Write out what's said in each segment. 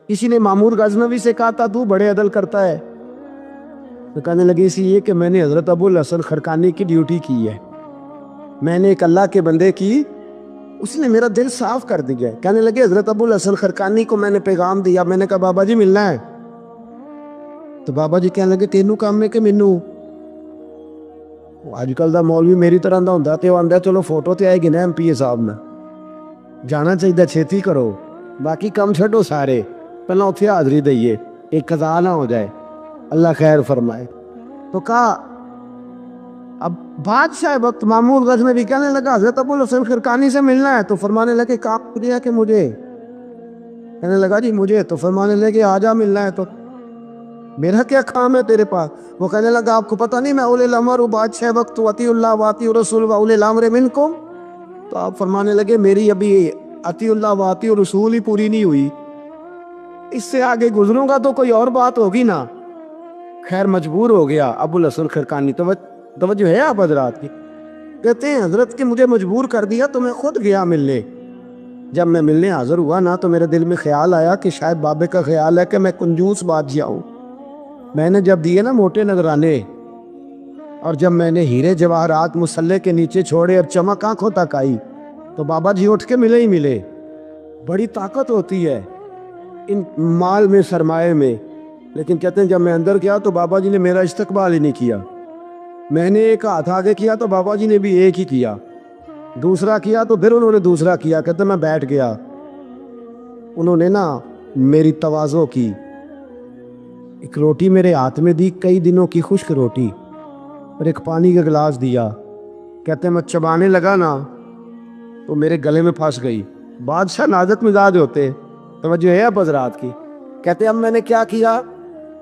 کسی نے مامور غزنوی سے کہا تھا تو بڑے عدل کرتا ہے، تو کہنے لگے اسی یہ کہ میں نے حضرت ابو الحسن خرقانی کی ڈیوٹی کی ہے، میں نے ایک اللہ کے بندے کی، اس نے میرا دل صاف کر دیا ہے۔ کہنے لگے حضرت ابو الحسن خرقانی کو میں نے پیغام دیا، میں نے کہا بابا جی ملنا ہے، تو بابا جی کہنے لگے تینوں کام میں کہ مینوں آج کل دا مولوی میری طرح دا ہوندا تے وہ آندا چلو فوٹو تے آئے گی نا ایم پی اے صاحب نے جانا چاہیے، چھیتی کرو، باقی کام چھڈو سارے، پہلے اتنے حاضری دئیے، ایک قضا نہ ہو جائے، اللہ خیر فرمائے۔ تو کہا اب بادشاہ وقت مامور غزنوی کہنے لگا حضرت ابو الحسن خرقانی سے ملنا ہے، تو فرمانے لگے کام مجھے ہے کہ مجھے؟ کہنے لگا جی مجھے، تو فرمانے لگے آجا ملنا ہے، تو میرا کیا کام ہے تیرے پاس؟ وہ کہنے لگا آپ کو پتہ نہیں میں اولی الامر ہوں بادشاہ وقت، اطیعوا اللہ واطیعوا الرسول واولی الامر منکم؟ تو آپ فرمانے لگے میری ابھی اطیعوا اللہ واطیعوا الرسول ہی پوری نہیں ہوئی، اس سے آگے گزروں گا تو کوئی اور بات ہوگی نا۔ خیر مجبور ہو گیا ابو الحسن خرقانی، توجہ ہے آپ حضرات کی؟ کہتے ہیں حضرت کہ مجھے مجبور کر دیا تو میں خود گیا ملنے، جب میں ملنے حاضر ہوا نا تو میرے دل میں خیال آیا کہ شاید بابے کا خیال ہے کہ میں کنجوس بادشاہ ہوں۔ میں نے جب دیے نا موٹے نذرانے، اور جب میں نے ہیرے جواہرات مصلے کے نیچے چھوڑے اور چمک آنکھوں تک آئی، تو بابا جی اٹھ کے ملے ہی ملے۔ بڑی طاقت ہوتی ہے ان مال میں، سرمایہ میں، لیکن کہتے ہیں جب میں اندر گیا تو بابا جی نے میرا استقبال ہی نہیں کیا۔ میں نے ایک ہاتھ آگے کیا تو بابا جی نے بھی ایک ہی کیا، دوسرا کیا تو پھر انہوں نے دوسرا کیا، کہتے میں بیٹھ گیا۔ انہوں نے نا میری تواضع کی، ایک روٹی میرے ہاتھ میں دی، کئی دنوں کی خشک روٹی، اور ایک پانی کا گلاس دیا، کہتے میں چبانے لگا نا تو میرے گلے میں پھنس گئی۔ بادشاہ نازک مزاج ہوتے، توجہ ہے اب حضرات کی؟ کہتے اب میں نے کیا کیا،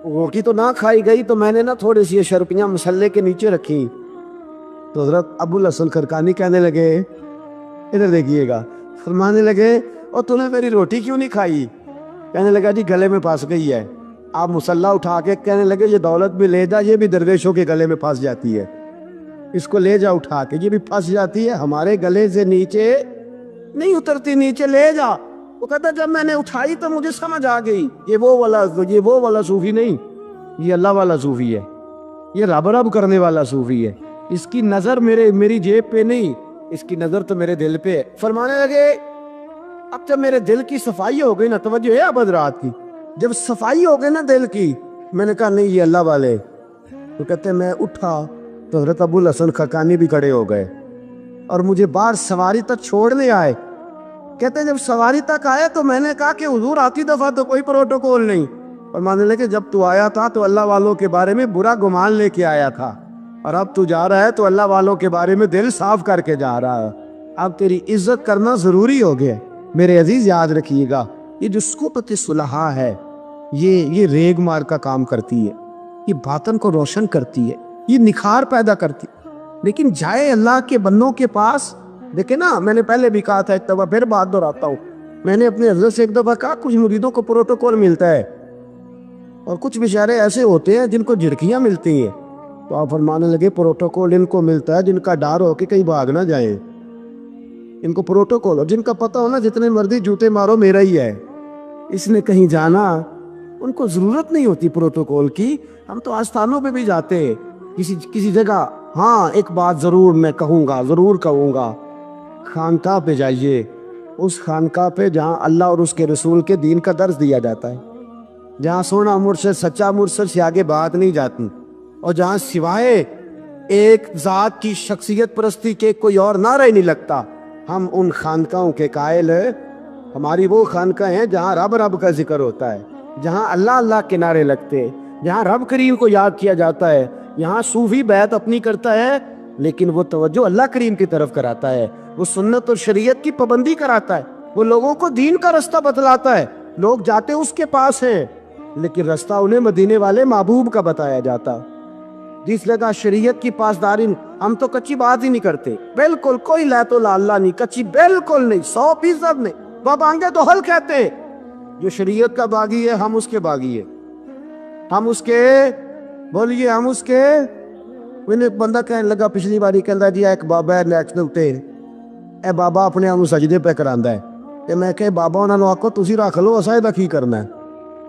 روٹی تو نہ کھائی گئی تو میں نے نا تھوڑی سی شرپیاں مسلے کے نیچے رکھی، تو حضرت ابو الحسن خرقانی کہنے لگے ادھر دیکھیے گا، فرمانے لگے اور تو نے میری روٹی کیوں نہیں کھائی؟ کہنے لگا جی گلے میں پھنس گئی ہے۔ آپ مسلح اٹھا کے کہنے لگے یہ دولت بھی لے جا، یہ بھی درویشوں کے گلے میں پھنس جاتی ہے، اس کو لے جا اٹھا کے، یہ بھی پھنس جاتی ہے، ہمارے گلے سے نیچے نہیں اترتی، نیچے لے جا۔ وہ کہتا جب میں نے اٹھائی تو مجھے سمجھ آ گئی یہ وہ والا صوفی نہیں، یہ اللہ والا صوفی ہے، یہ رب رب کرنے والا صوفی ہے، اس کی نظر میری جیب پہ نہیں، اس کی نظر تو میرے دل پہ ہے۔ فرمانے لگے اب جب میرے دل کی صفائی ہو گئی نا، توجہ ہے اب حضرات کی، جب صفائی ہو گئی نا دل کی، میں نے کہا نہیں یہ اللہ والے، تو کہتے میں اٹھا تو حضرت ابو الحسن خرقانی بھی کھڑے ہو گئے اور مجھے باہر سواری تک چھوڑنے آئے۔ کہتے ہیں جب سواری تک آئے تو میں نے کہا کہ حضور آتی دفعہ تو کوئی پروٹوکول نہیں، اور ماننے لگے جب تو آیا تھا تو اللہ والوں کے بارے میں برا گمان لے کے آیا تھا، اور اب تو جا رہا ہے تو اللہ والوں کے بارے میں دل صاف کر کے جا رہا ہے، اب تیری عزت کرنا ضروری ہو گیا۔ میرے عزیز یاد رکھیے گا، یہ جو سکوت صلحاء ہے یہ ریگ مار کا کام کرتی ہے، یہ باطن کو روشن کرتی ہے، یہ نکھار پیدا کرتی ہے، لیکن جائے اللہ کے بندوں کے پاس، دیکھیں نا میں نے پہلے بھی کہا تھا، ایک دفعہ پھر بات دہراتا ہوں، میں نے اپنے حضرت سے ایک دفعہ کہا کچھ مریدوں کو پروٹوکول ملتا ہے اور کچھ بیچارے ایسے ہوتے ہیں جن کو جھڑکیاں ملتی ہیں، تو آپ فرمانے لگے پروٹوکول ان کو ملتا ہے جن کا ڈر ہو کہ کہیں بھاگ نہ جائیں، ان کو پروٹوکول، اور جن کا پتہ ہونا جتنے مرضی جوتے مارو میرا ہی ہے، اس نے کہیں جانا، ان کو ضرورت نہیں ہوتی پروٹوکول کی۔ ہم تو آستانوں پہ بھی جاتے ہیں کسی جگہ، ہاں ایک بات ضرور میں ضرور کہوں گا، خانقاہ پہ جائیے، اس خانقاہ پہ جہاں اللہ اور اس کے رسول کے دین کا درس دیا جاتا ہے، جہاں سونا مرشد سچا مرشد سے آگے بات نہیں جاتی، اور جہاں سوائے ایک ذات کی شخصیت پرستی کے کوئی اور نعرہ ہی نہیں لگتا، ہم ان خانقاہوں کے قائل ہیں۔ ہماری وہ خانقاہ ہیں جہاں رب رب کا ذکر ہوتا ہے، جہاں اللہ اللہ کے نعرے لگتے ہیں، جہاں رب کریم کو یاد کیا جاتا ہے، یہاں صوفی بیعت اپنی کرتا ہے لیکن وہ توجہ اللہ کریم کی طرف کراتا ہے، وہ سنت اور شریعت کی پابندی کراتا ہے، وہ لوگوں کو دین کا رستہ بتلاتا ہے، لوگ جاتے اس کے پاس ہیں لیکن رستہ انہیں مدینے والے محبوب کا بتایا جاتا۔ جس لگا شریعت کی پاسداری، ہم تو کچی بات ہی نہیں کرتے، بالکل کوئی لے تو اللہ نہیں، کچی بالکل نہیں، 100% نہیں، بابانگے تو حل کہتے ہیں، جو شریعت کا باغی ہے ہم اس کے باغی ہیں، ہم اس کے بولیے، ہم اس کے۔ انہیں بندہ کہنے لگا پچھلی باری کہندا جی ایک بابا ہے نیشنل تے، اے بابا اپنے آپ سجدے پہ کراندا ہے، تے میں کہ بابا انہاں نوں آکھو تسی رکھ لو، اساں دا کی کرنا ہے،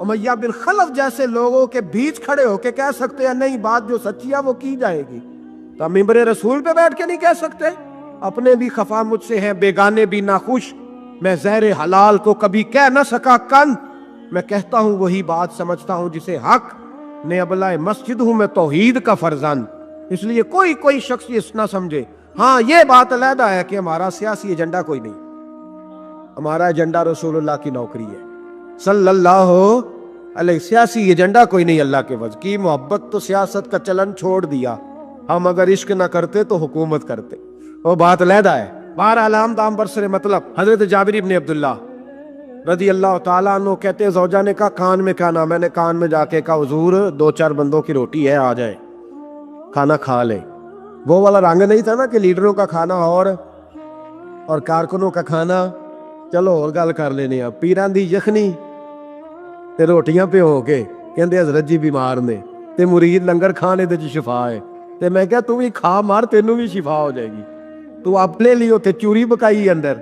امیہ بن خلف جیسے لوگوں کے بیچ کھڑے ہو کے کہہ سکتے ہیں نہیں بات جو سچی ہے وہ کی جائے گی، تو ہم ممبر رسول پہ بیٹھ کے نہیں کہہ سکتے؟ اپنے بھی خفا مجھ سے ہیں، بیگانے بھی ناخوش، میں زہر حلال کو کبھی کہہ نہ سکا کن، میں کہتا ہوں وہی بات سمجھتا ہوں جسے حق نے ابلہ مسجد ہوں میں توحید کا فرزند، اس لیے کوئی شخص یہ نہ سمجھے۔ ہاں یہ بات علیحدہ ہے کہ ہمارا سیاسی ایجنڈا کوئی نہیں، ہمارا ایجنڈا رسول اللہ کی نوکری ہے صلی اللہ علیہ، سیاسی ایجنڈا کوئی نہیں، اللہ کے وجہ کی محبت تو سیاست کا چلن چھوڑ دیا، ہم اگر عشق نہ کرتے تو حکومت کرتے، وہ بات علیحدہ ہے۔ بہرحال عام دام برسر مطلب حضرت جابر ابن عبداللہ رضی اللہ تعالیٰ عنہ کہتے ہیں زوجہ نے کہا کان میں کھانا، میں نے کان میں جا کے کہا حضور 2-4 بندوں کی روٹی ہے آ جائے کھانا کھا لے۔ وہ والا رنگ نہیں تھا نا کہ لیڈروں کا کھانا اور کارکنوں کا کھانا چلو اور گل کر لینے، پیران دی یخنی تے روٹیاں پہ ہو کے کہندے حضرت جی بیمار نے تے مرید لنگر کھانے دے شفا ہے، تے میں کہا تو بھی کھا مار تینوں بھی شفا ہو جائے گی، تو اپنے لیے تے چوری بکائی اندر،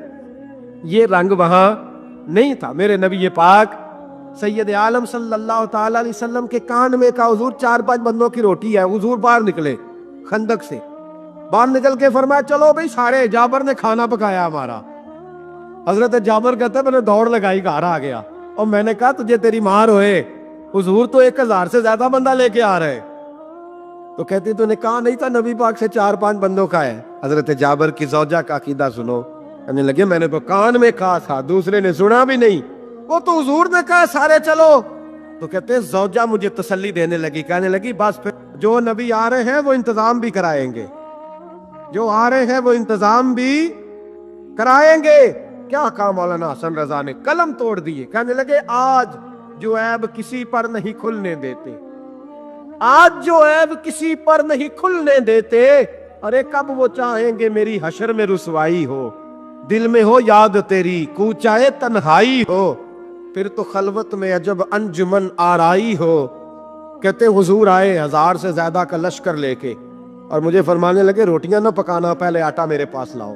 یہ رنگ وہاں نہیں تھا۔ میرے نبی پاک سید عالم صلی اللہ تعالی علیہ وسلم کے کان میں کہا حضور 4-5 بندوں کی روٹی ہے، حضور باہر نکلے خندق سے، باہر نکل کے فرمایا چلو بھئی سارے، جابر نے کھانا پکایا ہمارا۔ حضرت جابر کہتا ہے میں نے دوڑ لگائی گھر آ گیا، اور میں نے کہا تجھے تیری مار ہوئے، حضور تو 1000 سے زیادہ بندہ لے کے آ رہے، تو کہتی تو نے کہا نہیں تھا نبی پاک سے 4-5 بندوں کا ہے۔ حضرت جابر کی زوجہ کا عقیدہ سنو، کہنے لگے میں نے تو کان میں کہا تھا، دوسرے نے سنا بھی نہیں، وہ تو حضور نے کہا سارے چلو، تو کہتے زوجہ مجھے تسلی دینے لگی، کہنے لگی بس پھر جو نبی آ رہے ہیں وہ انتظام بھی کرائیں گے، جو آ رہے ہیں وہ انتظام بھی کرائیں گے۔ کیا کہا مولانا حسن رضا نے، قلم توڑ دیے، کہنے لگے آج جو عیب کسی پر نہیں کھلنے دیتے، آج جو عیب کسی پر نہیں کھلنے دیتے، ارے کب وہ چاہیں گے میری حشر میں رسوائی ہو، دل میں ہو یاد تیری کوچائے تنہائی ہو، پھر تو خلوت میں عجب انجمن آرائی ہو۔ کہتے حضور آئے 1000 سے زیادہ کا لشکر لے کے، اور مجھے فرمانے لگے روٹیاں نہ پکانا، پہلے آٹا میرے پاس لاؤ،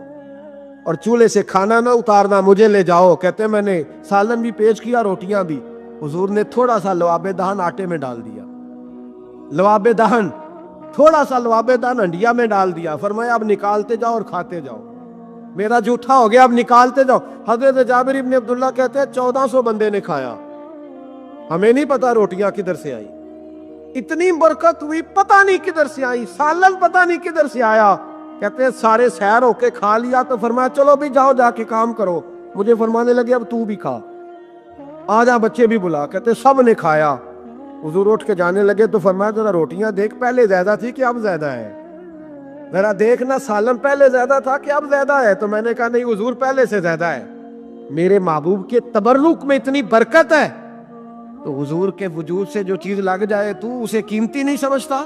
اور چولہے سے کھانا نہ اتارنا، مجھے لے جاؤ۔ کہتے میں نے سالن بھی پیش کیا، روٹیاں بھی، حضور نے تھوڑا سا لواب دہن آٹے میں ڈال دیا، لواب دہن تھوڑا سا لواب دہن ہنڈیا میں ڈال دیا، فرمایا اب نکالتے جاؤ اور کھاتے جاؤ، میرا جھوٹا ہو گیا اب نکالتے جاؤ۔ حضرت جابر ابن عبداللہ کہتے ہیں 1400 بندے نے کھایا، ہمیں نہیں پتا روٹیاں کدھر سے آئی، اتنی برکت ہوئی پتہ نہیں کدھر سے آئی، سالن پتہ نہیں کدھر سے آیا۔ کہتے ہیں سارے سیر ہو کے کھا لیا، تو فرمایا چلو بھی جاؤ جا کے کام کرو، مجھے فرمانے لگے اب تو بھی کھا، آ جا بچے بھی بلا۔ کہتے سب نے کھایا، حضور اٹھ کے جانے لگے تو فرمایا ذرا روٹیاں دیکھ، پہلے زیادہ تھی کہ اب زیادہ ہے، ذرا دیکھنا سالن پہلے زیادہ تھا کہ اب زیادہ ہے، تو میں نے کہا نہیں حضور پہلے سے زیادہ ہے، میرے محبوب کے تبرک میں اتنی برکت ہے، تو حضور کے وجود سے جو چیز لگ جائے تو اسے قیمتی نہیں سمجھتا؟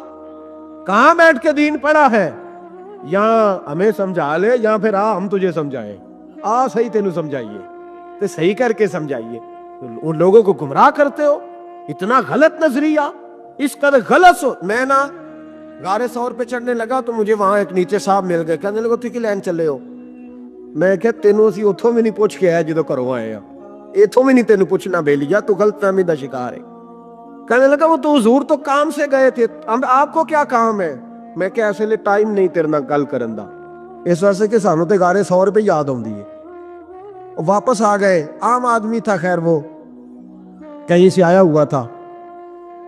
کہاں بیٹھ کے دین پڑھا ہے؟ یا ہمیں سمجھا لے یا پھر ہم تجھے سمجھائیں، صحیح تینوں سمجھائیے تو صحیح کر کے سمجھائیے، ان لوگوں کو گمراہ کرتے ہو، اتنا غلط نظریہ، اس قدر غلط ہو۔ میں نا غار ثور پہ چڑھنے لگا تو مجھے وہاں ایک نیچے صاحب مل گئے، کہنے لگے تھی کہ لین چلے ہو، میں کہ تینوں اسی اتھوں میں نہیں پوچھ کے آیا جدو کرو آئے ہیں، ایتھوں میں نہیں تینوں پوچھنا بے لیا، تو غلط فہمی دا شکار ہے۔ کہنے لگا وہ تو حضور تو کام سے گئے تھے، آپ کو کیا کام ہے؟ میں کہ ایسے لئے ٹائم نہیں تیرے نہ گل کرن دا، اس واسطے کہ سانوں تے غار ثور پہ یاد ہوں دی ہے۔ واپس آ گئے، عام آدمی تھا، خیر وہ کہیں سے آیا ہوا تھا،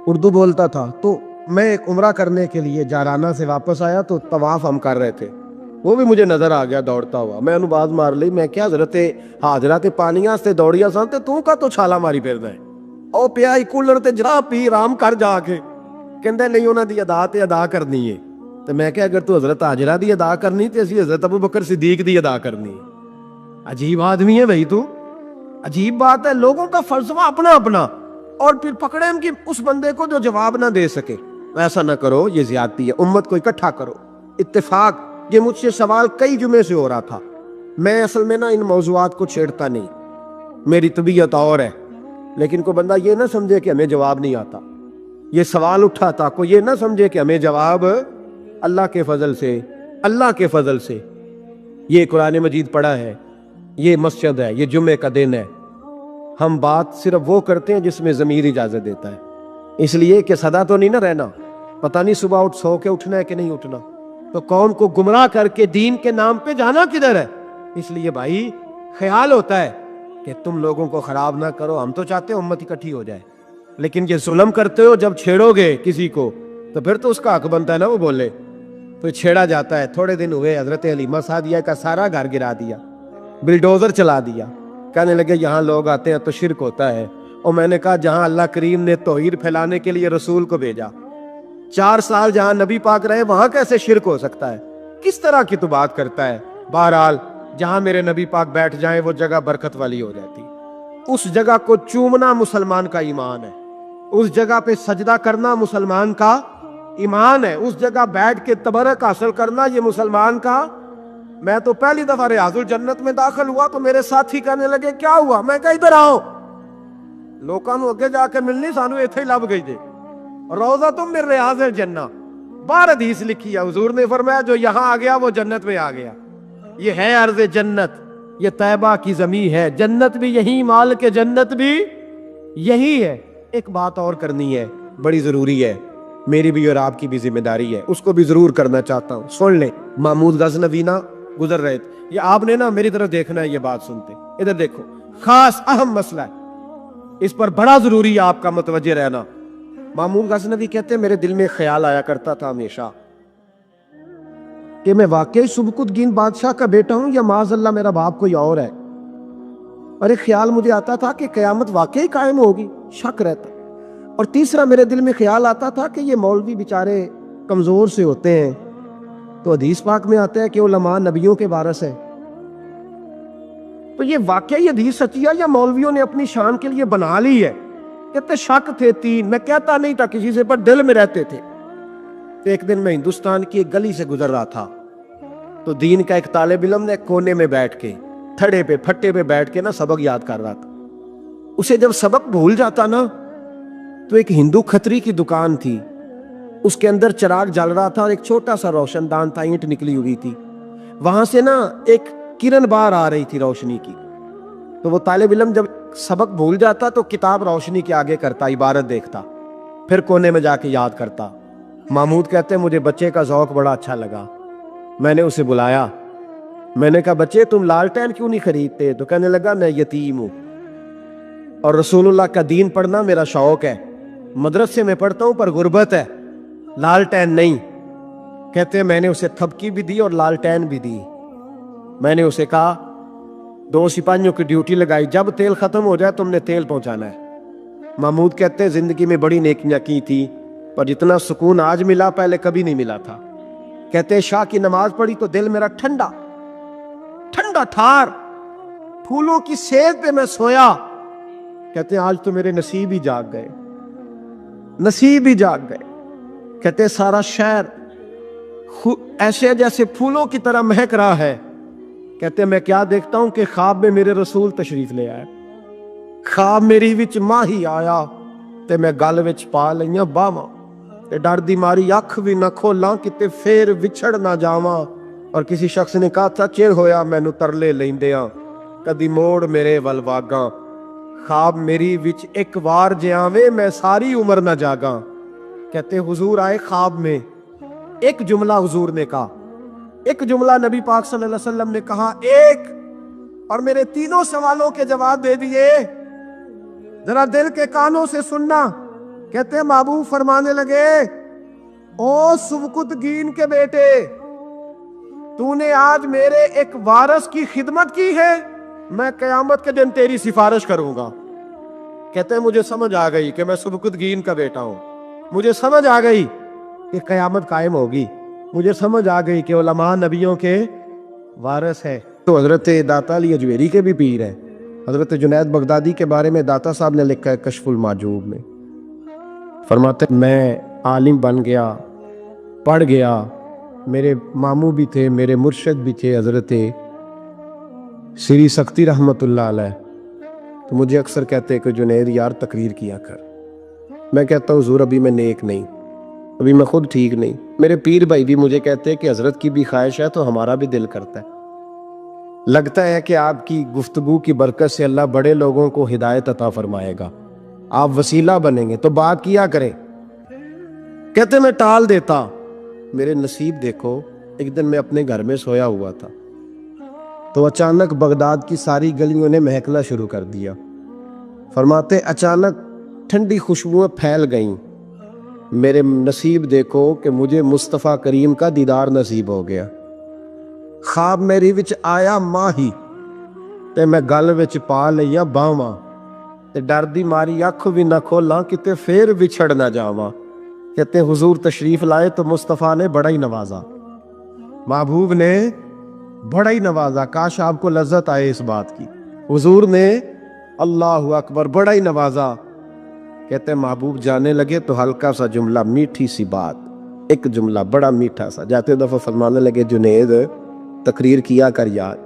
اردو بولتا تھا، تو میں ایک عمرہ کرنے کے لیے جارانا سے واپس آیا تو طواف ہم کر رہے تھے، وہ بھی مجھے نظر آ گیا دوڑتا ہوا، میں انہوں باز مار لی، میں کیا حضرت حاضرہ تے پانیاں سے دوڑیا سان تے تو کا تو چھالا ماری پھر دے، او پیا ہی کولر تے جا پی رام کر جا کے، کہندے نہیں انہاں دی ادا تے ادا کرنی ہے، تو میں کہ اگر تو حضرت حاجرہ دی ادا کرنی تے اسی حضرت ابو بکر صدیق دی ادا کرنی ہے۔ عجیب آدمی ہے بھائی تو، عجیب بات ہے، لوگوں کا فلسفہ اپنا اپنا، اور پھر پکڑے ہم کہ اس بندے کو جو جواب نہ دے سکے، ایسا نہ کرو، یہ زیادتی ہے، امت کو اکٹھا کرو، اتفاق۔ یہ مجھ سے سوال کئی جمعے سے ہو رہا تھا، میں اصل میں نا ان موضوعات کو چھیڑتا نہیں، میری طبیعت اور ہے، لیکن کوئی بندہ یہ نہ سمجھے کہ ہمیں جواب نہیں آتا، یہ سوال اٹھا تھا، کوئی یہ نہ سمجھے کہ ہمیں جواب اللہ کے فضل سے، اللہ کے فضل سے، یہ قرآن مجید پڑھا ہے، یہ مسجد ہے، یہ جمعے کا دن ہے، ہم بات صرف وہ کرتے ہیں جس میں ضمیر اجازت دیتا ہے، اس لیے کہ سدا تو نہیں نہ رہنا، پتہ نہیں صبح سو کے اٹھنا ہے کہ نہیں اٹھنا، تو قوم کو گمراہ کر کے دین کے نام پہ جانا کدھر ہے؟ اس لیے بھائی خیال ہوتا ہے کہ تم لوگوں کو خراب نہ کرو، ہم تو چاہتے ہیں امت اکٹھی ہو جائے، لیکن یہ ظلم کرتے ہو، جب چھیڑو گے کسی کو تو پھر تو اس کا حق بنتا ہے نا وہ بولے، تو چھیڑا جاتا ہے۔ تھوڑے دن ہوئے حضرت حلیمہ سعدیہ کا سارا گھر گرا دیا، بلڈوزر چلا دیا، کہنے لگے یہاں لوگ آتے ہیں تو شرک ہوتا ہے، اور میں نے کہا جہاں اللہ کریم نے توحید پھیلانے کے لیے رسول کو بھیجا، 4 سال جہاں نبی پاک رہے وہاں کیسے شرک ہو سکتا ہے؟ کس طرح کی تو بات کرتا ہے؟ بہرحال جہاں میرے نبی پاک بیٹھ جائیں وہ جگہ برکت والی ہو جاتی، اس جگہ کو چومنا مسلمان کا ایمان ہے، اس جگہ پہ سجدہ کرنا مسلمان کا ایمان ہے، اس جگہ بیٹھ کے تبرک حاصل کرنا یہ مسلمان کا۔ میں تو پہلی دفعہ ریاض الجنت میں داخل ہوا تو میرے ساتھی کہنے لگے کیا ہوا؟ میں کہا ادھر آؤ، لوکاں نو اگے جا کے ملنی، سانو ایتھے ہی لب گئی جے، روضۃ من ریاض الجنہ، بار حدیث لکھی ہے، حضور نے فرمایا جو یہاں آ گیا وہ جنت میں آ گیا۔ یہ ہے ارض جنت، یہ طیبہ کی زمین ہے، جنت بھی یہی، مال کے جنت بھی یہی ہے۔ ایک بات اور کرنی ہے، بڑی ضروری ہے، میری بھی اور آپ کی بھی ذمہ داری ہے، اس کو بھی ضرور کرنا چاہتا ہوں، سن لیں۔ محمود غزنوی نا گزر رہے تھے، یہ آپ نے نا میری طرف دیکھنا ہے، یہ بات سنتے ادھر دیکھو، خاص اہم مسئلہ ہے، اس پر بڑا ضروری ہے آپ کا متوجہ رہنا۔ محمود غزنوی کہتے ہیں میرے دل میں خیال آیا کرتا تھا ہمیشہ کہ میں واقعی سبکتگین بادشاہ کا بیٹا ہوں یا معاذ اللہ میرا باپ کوئی اور ہے، اور ایک خیال مجھے آتا تھا کہ قیامت واقعی قائم ہوگی، شک رہتا، اور تیسرا میرے دل میں خیال آتا تھا کہ یہ مولوی بیچارے کمزور سے ہوتے ہیں، تو حدیث پاک میں آتا ہے کہ علماء نبیوں کے وارث ہیں، تو یہ واقعی حدیث سچی ہے یا مولویوں نے اپنی شان کے لیے بنا لی ہے؟ کہتے شک تھے 3، میں کہتا نہیں تھا کسی سے، پر دل میں رہتے تھے۔ تو ایک دن میں ہندوستان کی ایک گلی سے گزر رہا تھا، تو دین کا ایک طالب علم نے کونے میں بیٹھ کے تھڑے پہ پھٹے پہ بیٹھ کے نا سبق یاد کر رہا تھا۔ اسے جب سبق بھول جاتا نا تو ایک ہندو کھتری کی دکان تھی، اس کے اندر چراغ جل رہا تھا اور ایک چھوٹا سا روشن دان تھا، اینٹ نکلی ہوئی تھی، وہاں سے نا ایک کرن باہر آ رہی تھی روشنی کی۔ تو وہ طالب علم جب سبق بھول جاتا تو کتاب روشنی کے آگے کرتا، عبارت دیکھتا، پھر کونے میں جا کے یاد کرتا۔ محمود کہتے ہیں مجھے بچے کا ذوق بڑا اچھا لگا، میں نے اسے بلایا، میں نے کہا بچے تم لالٹین کیوں نہیں خریدتے؟ تو کہنے لگا میں یتیم ہوں اور رسول اللہ کا دین پڑھنا میرا شوق ہے، مدرسے میں پڑھتا ہوں پر غربت ہے، لالٹین نہیں۔ کہتے ہیں میں نے اسے تھپکی بھی دی اور لالٹین بھی دی، میں نے اسے کہا 2 سپاہیوں کی ڈیوٹی لگائی، جب تیل ختم ہو جائے تم نے تیل پہنچانا ہے۔ محمود کہتے ہیں زندگی میں بڑی نیکیاں کی تھی پر جتنا سکون آج ملا پہلے کبھی نہیں ملا تھا۔ کہتے ہیں شاہ کی نماز پڑھی تو دل میرا ٹھنڈا ٹھنڈا تھار، پھولوں کی سیب پہ میں سویا۔ کہتے ہیں آج تو میرے نصیب ہی جاگ گئے، نصیب ہی جاگ گئے۔ کہتے ہیں سارا شہر ایسے جیسے پھولوں کی طرح مہک رہا ہے۔ کہتے ہیں میں کیا دیکھتا ہوں کہ خواب میں میرے رسول تشریف لے آئے، خواب میری وچ ماہی آیا تے میں گل وچ پا لئیاں باواں تے ڈر دی ماری اکھ بھی نہ کھولاں کتے پھر وچھڑ نہ جاواں۔ اور کسی شخص نے کہا تھا چر ہویا مینوں ترلے لیندیاں کدی موڑ میرے ول واگاں، خواب میری وچ ایک وار جے آویں میں ساری عمر نہ جاگاں۔ کہتے حضور آئے خواب میں، ایک جملہ حضور نے کہا، ایک جملہ نبی پاک صلی اللہ علیہ وسلم نے کہا ایک، اور میرے تینوں سوالوں کے جواب دے دیے، ذرا دل کے کانوں سے سننا۔ کہتے ہیں محبوب فرمانے لگے او سبکتگین کے بیٹے، تو نے آج میرے ایک وارث کی خدمت کی ہے، میں قیامت کے دن تیری سفارش کروں گا۔ کہتے ہیں مجھے سمجھ آ گئی کہ میں سبکتگین کا بیٹا ہوں، مجھے سمجھ آ گئی کہ قیامت قائم ہوگی، مجھے سمجھ آ گئی کہ علماء نبیوں کے وارث ہے۔ تو حضرت داتا علی اجویری کے بھی پیر ہیں، حضرت جنید بغدادی کے بارے میں داتا صاحب نے لکھا ہے کشف المعجوب میں، فرماتے میں عالم بن گیا، پڑھ گیا، میرے ماموں بھی تھے، میرے مرشد بھی تھے حضرت سری سختی رحمت اللہ علیہ، تو مجھے اکثر کہتے کہ جنید یار تقریر کیا کر، میں کہتا ہوں حضور ابھی میں نیک نہیں، ابھی میں خود ٹھیک نہیں۔ میرے پیر بھائی بھی مجھے کہتے ہیں کہ حضرت کی بھی خواہش ہے تو ہمارا بھی دل کرتا ہے، لگتا ہے کہ آپ کی گفتگو کی برکت سے اللہ بڑے لوگوں کو ہدایت عطا فرمائے گا، آپ وسیلہ بنیں گے، تو بات کیا کریں۔ کہتے میں ٹال دیتا، میرے نصیب دیکھو، ایک دن میں اپنے گھر میں سویا ہوا تھا تو اچانک بغداد کی ساری گلیوں نے مہکنا شروع کر دیا۔ فرماتے اچانک ٹھنڈی خوشبوئیں پھیل گئیں، میرے نصیب دیکھو کہ مجھے مصطفیٰ کریم کا دیدار نصیب ہو گیا۔ خواب میری وچ آیا ماہی تے میں گل وچ پا لیا باواں، تے ڈر دی ماری اکھ بھی نہ کھولاں کتے پھر بچھڑ نہ جاواں۔ کہتے حضور تشریف لائے تو مصطفیٰ نے بڑا ہی نوازا، محبوب نے بڑا ہی نوازا۔ کاش آپ کو لذت آئے اس بات کی، حضور نے اللہ اکبر بڑا ہی نوازا۔ کہتے محبوب جانے لگے تو ہلکا سا جملہ، میٹھی سی بات، ایک جملہ بڑا میٹھا سا، جاتے دفعہ فرمانے لگے جنید تقریر کیا کر یار،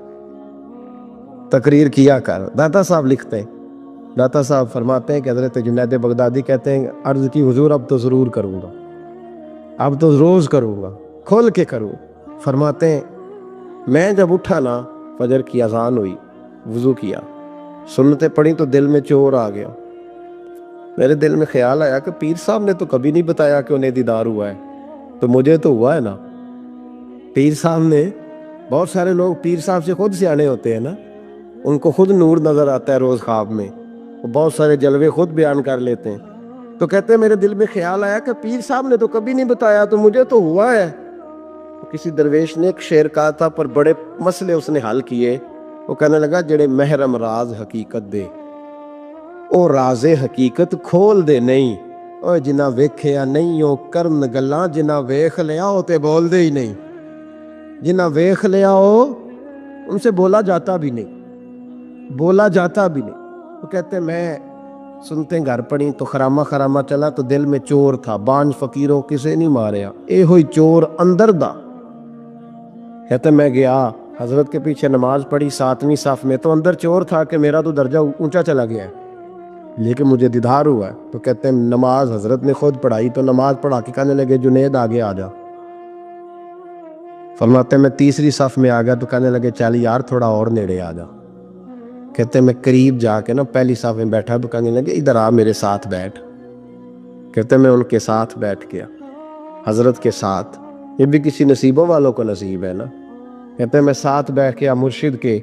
تقریر کیا کر۔ داتا صاحب لکھتے ہیں، داتا صاحب فرماتے ہیں کہ حضرت جنید بغدادی کہتے ہیں عرض کی حضور اب تو ضرور کروں گا، اب تو روز کروں گا، کھول کے کروں۔ فرماتے ہیں میں جب اٹھا نا، فجر کی اذان ہوئی، وضو کیا، سنتیں پڑھی تو دل میں چور آ گیا۔ میرے دل میں خیال آیا کہ پیر صاحب نے تو کبھی نہیں بتایا کہ انہیں دیدار ہوا ہے، تو مجھے تو ہوا ہے نا۔ پیر صاحب نے، بہت سارے لوگ پیر صاحب سے خود سیانے ہوتے ہیں نا، ان کو خود نور نظر آتا ہے روز خواب میں، وہ بہت سارے جلوے خود بیان کر لیتے ہیں۔ تو کہتے ہیں میرے دل میں خیال آیا کہ پیر صاحب نے تو کبھی نہیں بتایا، تو مجھے تو ہوا ہے۔ کسی درویش نے ایک شعر کہا تھا، پر بڑے مسئلے اس نے حل کیے۔ وہ کہنے لگا جڑے محرم راز حقیقت دے او راز حقیقت کھول دے نہیں، او جنہ ویکھیا نہیں او کرن گلاں، جنہ ویکھ لیا او تے بول دے ہی نہیں، جنہ ویکھ لیا او ان سے بولا جاتا بھی نہیں، بولا جاتا بھی نہیں۔ وہ کہتے میں سنتے گھر پڑی تو خرامہ خرامہ چلا تو دل میں چور تھا، بانج فقیروں کسے نہیں ماریا، اے ہوئی چور اندر دا۔ کہتے میں گیا حضرت کے پیچھے نماز پڑھی 7ویں صف میں، تو اندر چور تھا کہ میرا تو درجہ اونچا چلا گیا ہے لیکن مجھے دیدار ہوا ہے۔ تو کہتے ہیں نماز حضرت نے خود پڑھائی، تو نماز پڑھا کے کہنے لگے جنید آگے آ جا۔ فرماتے میں تیسری صف میں آ گیا تو کہنے لگے چل یار تھوڑا اور نیڑے آ جا۔ کہتے میں قریب جا کے نا پہلی صف میں بیٹھا تو کہنے لگے ادھر آ میرے ساتھ بیٹھ۔ کہتے میں ان کے ساتھ بیٹھ گیا، حضرت کے ساتھ۔ یہ بھی کسی نصیبوں والوں کو نصیب ہے نا۔ کہتے میں ساتھ بیٹھ گیا مرشد کے،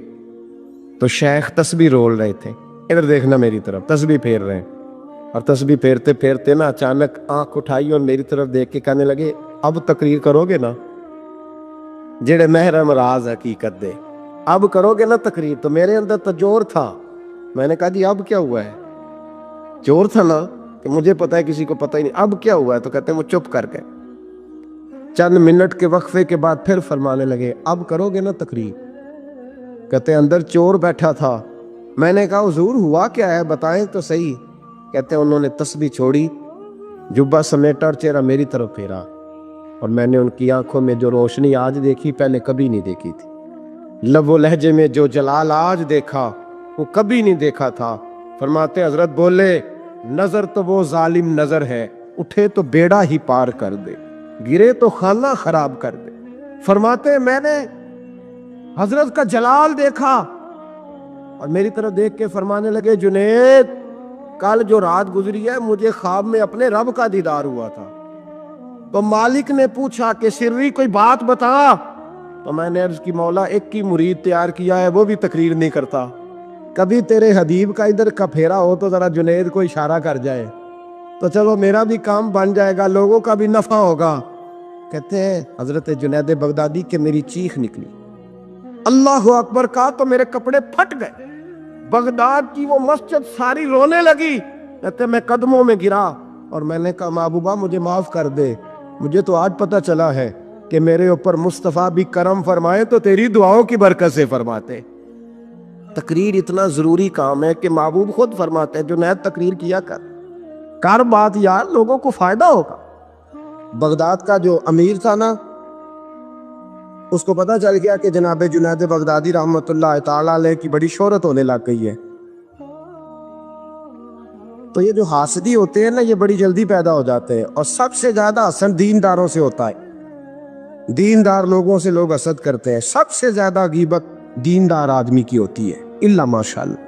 تو شیخ تسبیح رول رہے تھے، ادھر دیکھنا میری طرف، تسبیح پھیر رہے ہیں، اور تسبیح پھیرتے پھیرتے نا اچانک آنکھ اٹھائی اور میری طرف دیکھ کے کہنے لگے اب تقریر کرو گے نا، جڑے محرم راز حقیقت دے، اب کرو گے نا تقریر؟ تو میرے اندر تو جور تھا، میں نے کہا جی اب کیا ہوا ہے؟ جور تھا نا کہ مجھے پتا ہے کسی کو پتہ ہی نہیں، اب کیا ہوا ہے؟ تو کہتے ہیں وہ چپ کر گئے۔ چند منٹ کے وقفے کے بعد پھر فرمانے لگے اب کرو گے نا تقریر؟ کہتے ہیں اندر چور بیٹھا تھا، میں نے کہا حضور ہوا کیا ہے بتائیں تو صحیح۔ کہتے ہیں انہوں نے تسبیح چھوڑی، جبہ سمیٹا اور چہرہ میری طرف پھیرا، اور میں نے ان کی آنکھوں میں جو روشنی آج دیکھی پہلے کبھی نہیں دیکھی تھی، لب و لہجے میں جو جلال آج دیکھا وہ کبھی نہیں دیکھا تھا۔ فرماتے حضرت بولے نظر تو وہ ظالم نظر ہے، اٹھے تو بیڑا ہی پار کر دے، گرے تو خانہ خراب کر دے۔ فرماتے میں نے حضرت کا جلال دیکھا اور میری طرف دیکھ کے فرمانے لگے جنید کل جو رات گزری ہے مجھے خواب میں اپنے رب کا دیدار ہوا تھا، تو مالک نے پوچھا کہ سری کوئی بات بتا، تو میں نے عرض کی مولا ایک ہی مرید تیار کیا ہے وہ بھی تقریر نہیں کرتا، کبھی تیرے حبیب کا ادھر کا پھیرا ہو تو ذرا جنید کو اشارہ کر جائے تو چلو میرا بھی کام بن جائے گا، لوگوں کا بھی نفع ہوگا۔ کہتے ہیں حضرت جنید بغدادی کہ میری چیخ نکلی، اللہ اکبر کہا تو میرے کپڑے پھٹ گئے، بغداد کی وہ مسجد ساری رونے لگی۔ کہتے میں قدموں میں گرا اور میں نے کہا محبوبہ مجھے معاف کر دے، مجھے تو آج پتہ چلا ہے کہ میرے اوپر مصطفیٰ بھی کرم فرمائے تو تیری دعاؤں کی برکت سے فرماتے۔ تقریر اتنا ضروری کام ہے کہ محبوب خود فرماتے ہیں جنید تقریر کیا کر بات یار، لوگوں کو فائدہ ہوگا۔ بغداد کا جو امیر تھا نا، اس کو پتہ چل گیا کہ جناب جنید بغدادی رحمۃ اللہ تعالی علیہ کی بڑی شہرت ہونے لگ گئی ہے، تو یہ جو حاسدی ہوتے ہیں نا یہ بڑی جلدی پیدا ہو جاتے ہیں، اور سب سے زیادہ حسد دینداروں سے ہوتا ہے، دیندار لوگوں سے لوگ حسد کرتے ہیں، سب سے زیادہ غیبت دیندار آدمی کی ہوتی ہے، الا ماشاءاللہ۔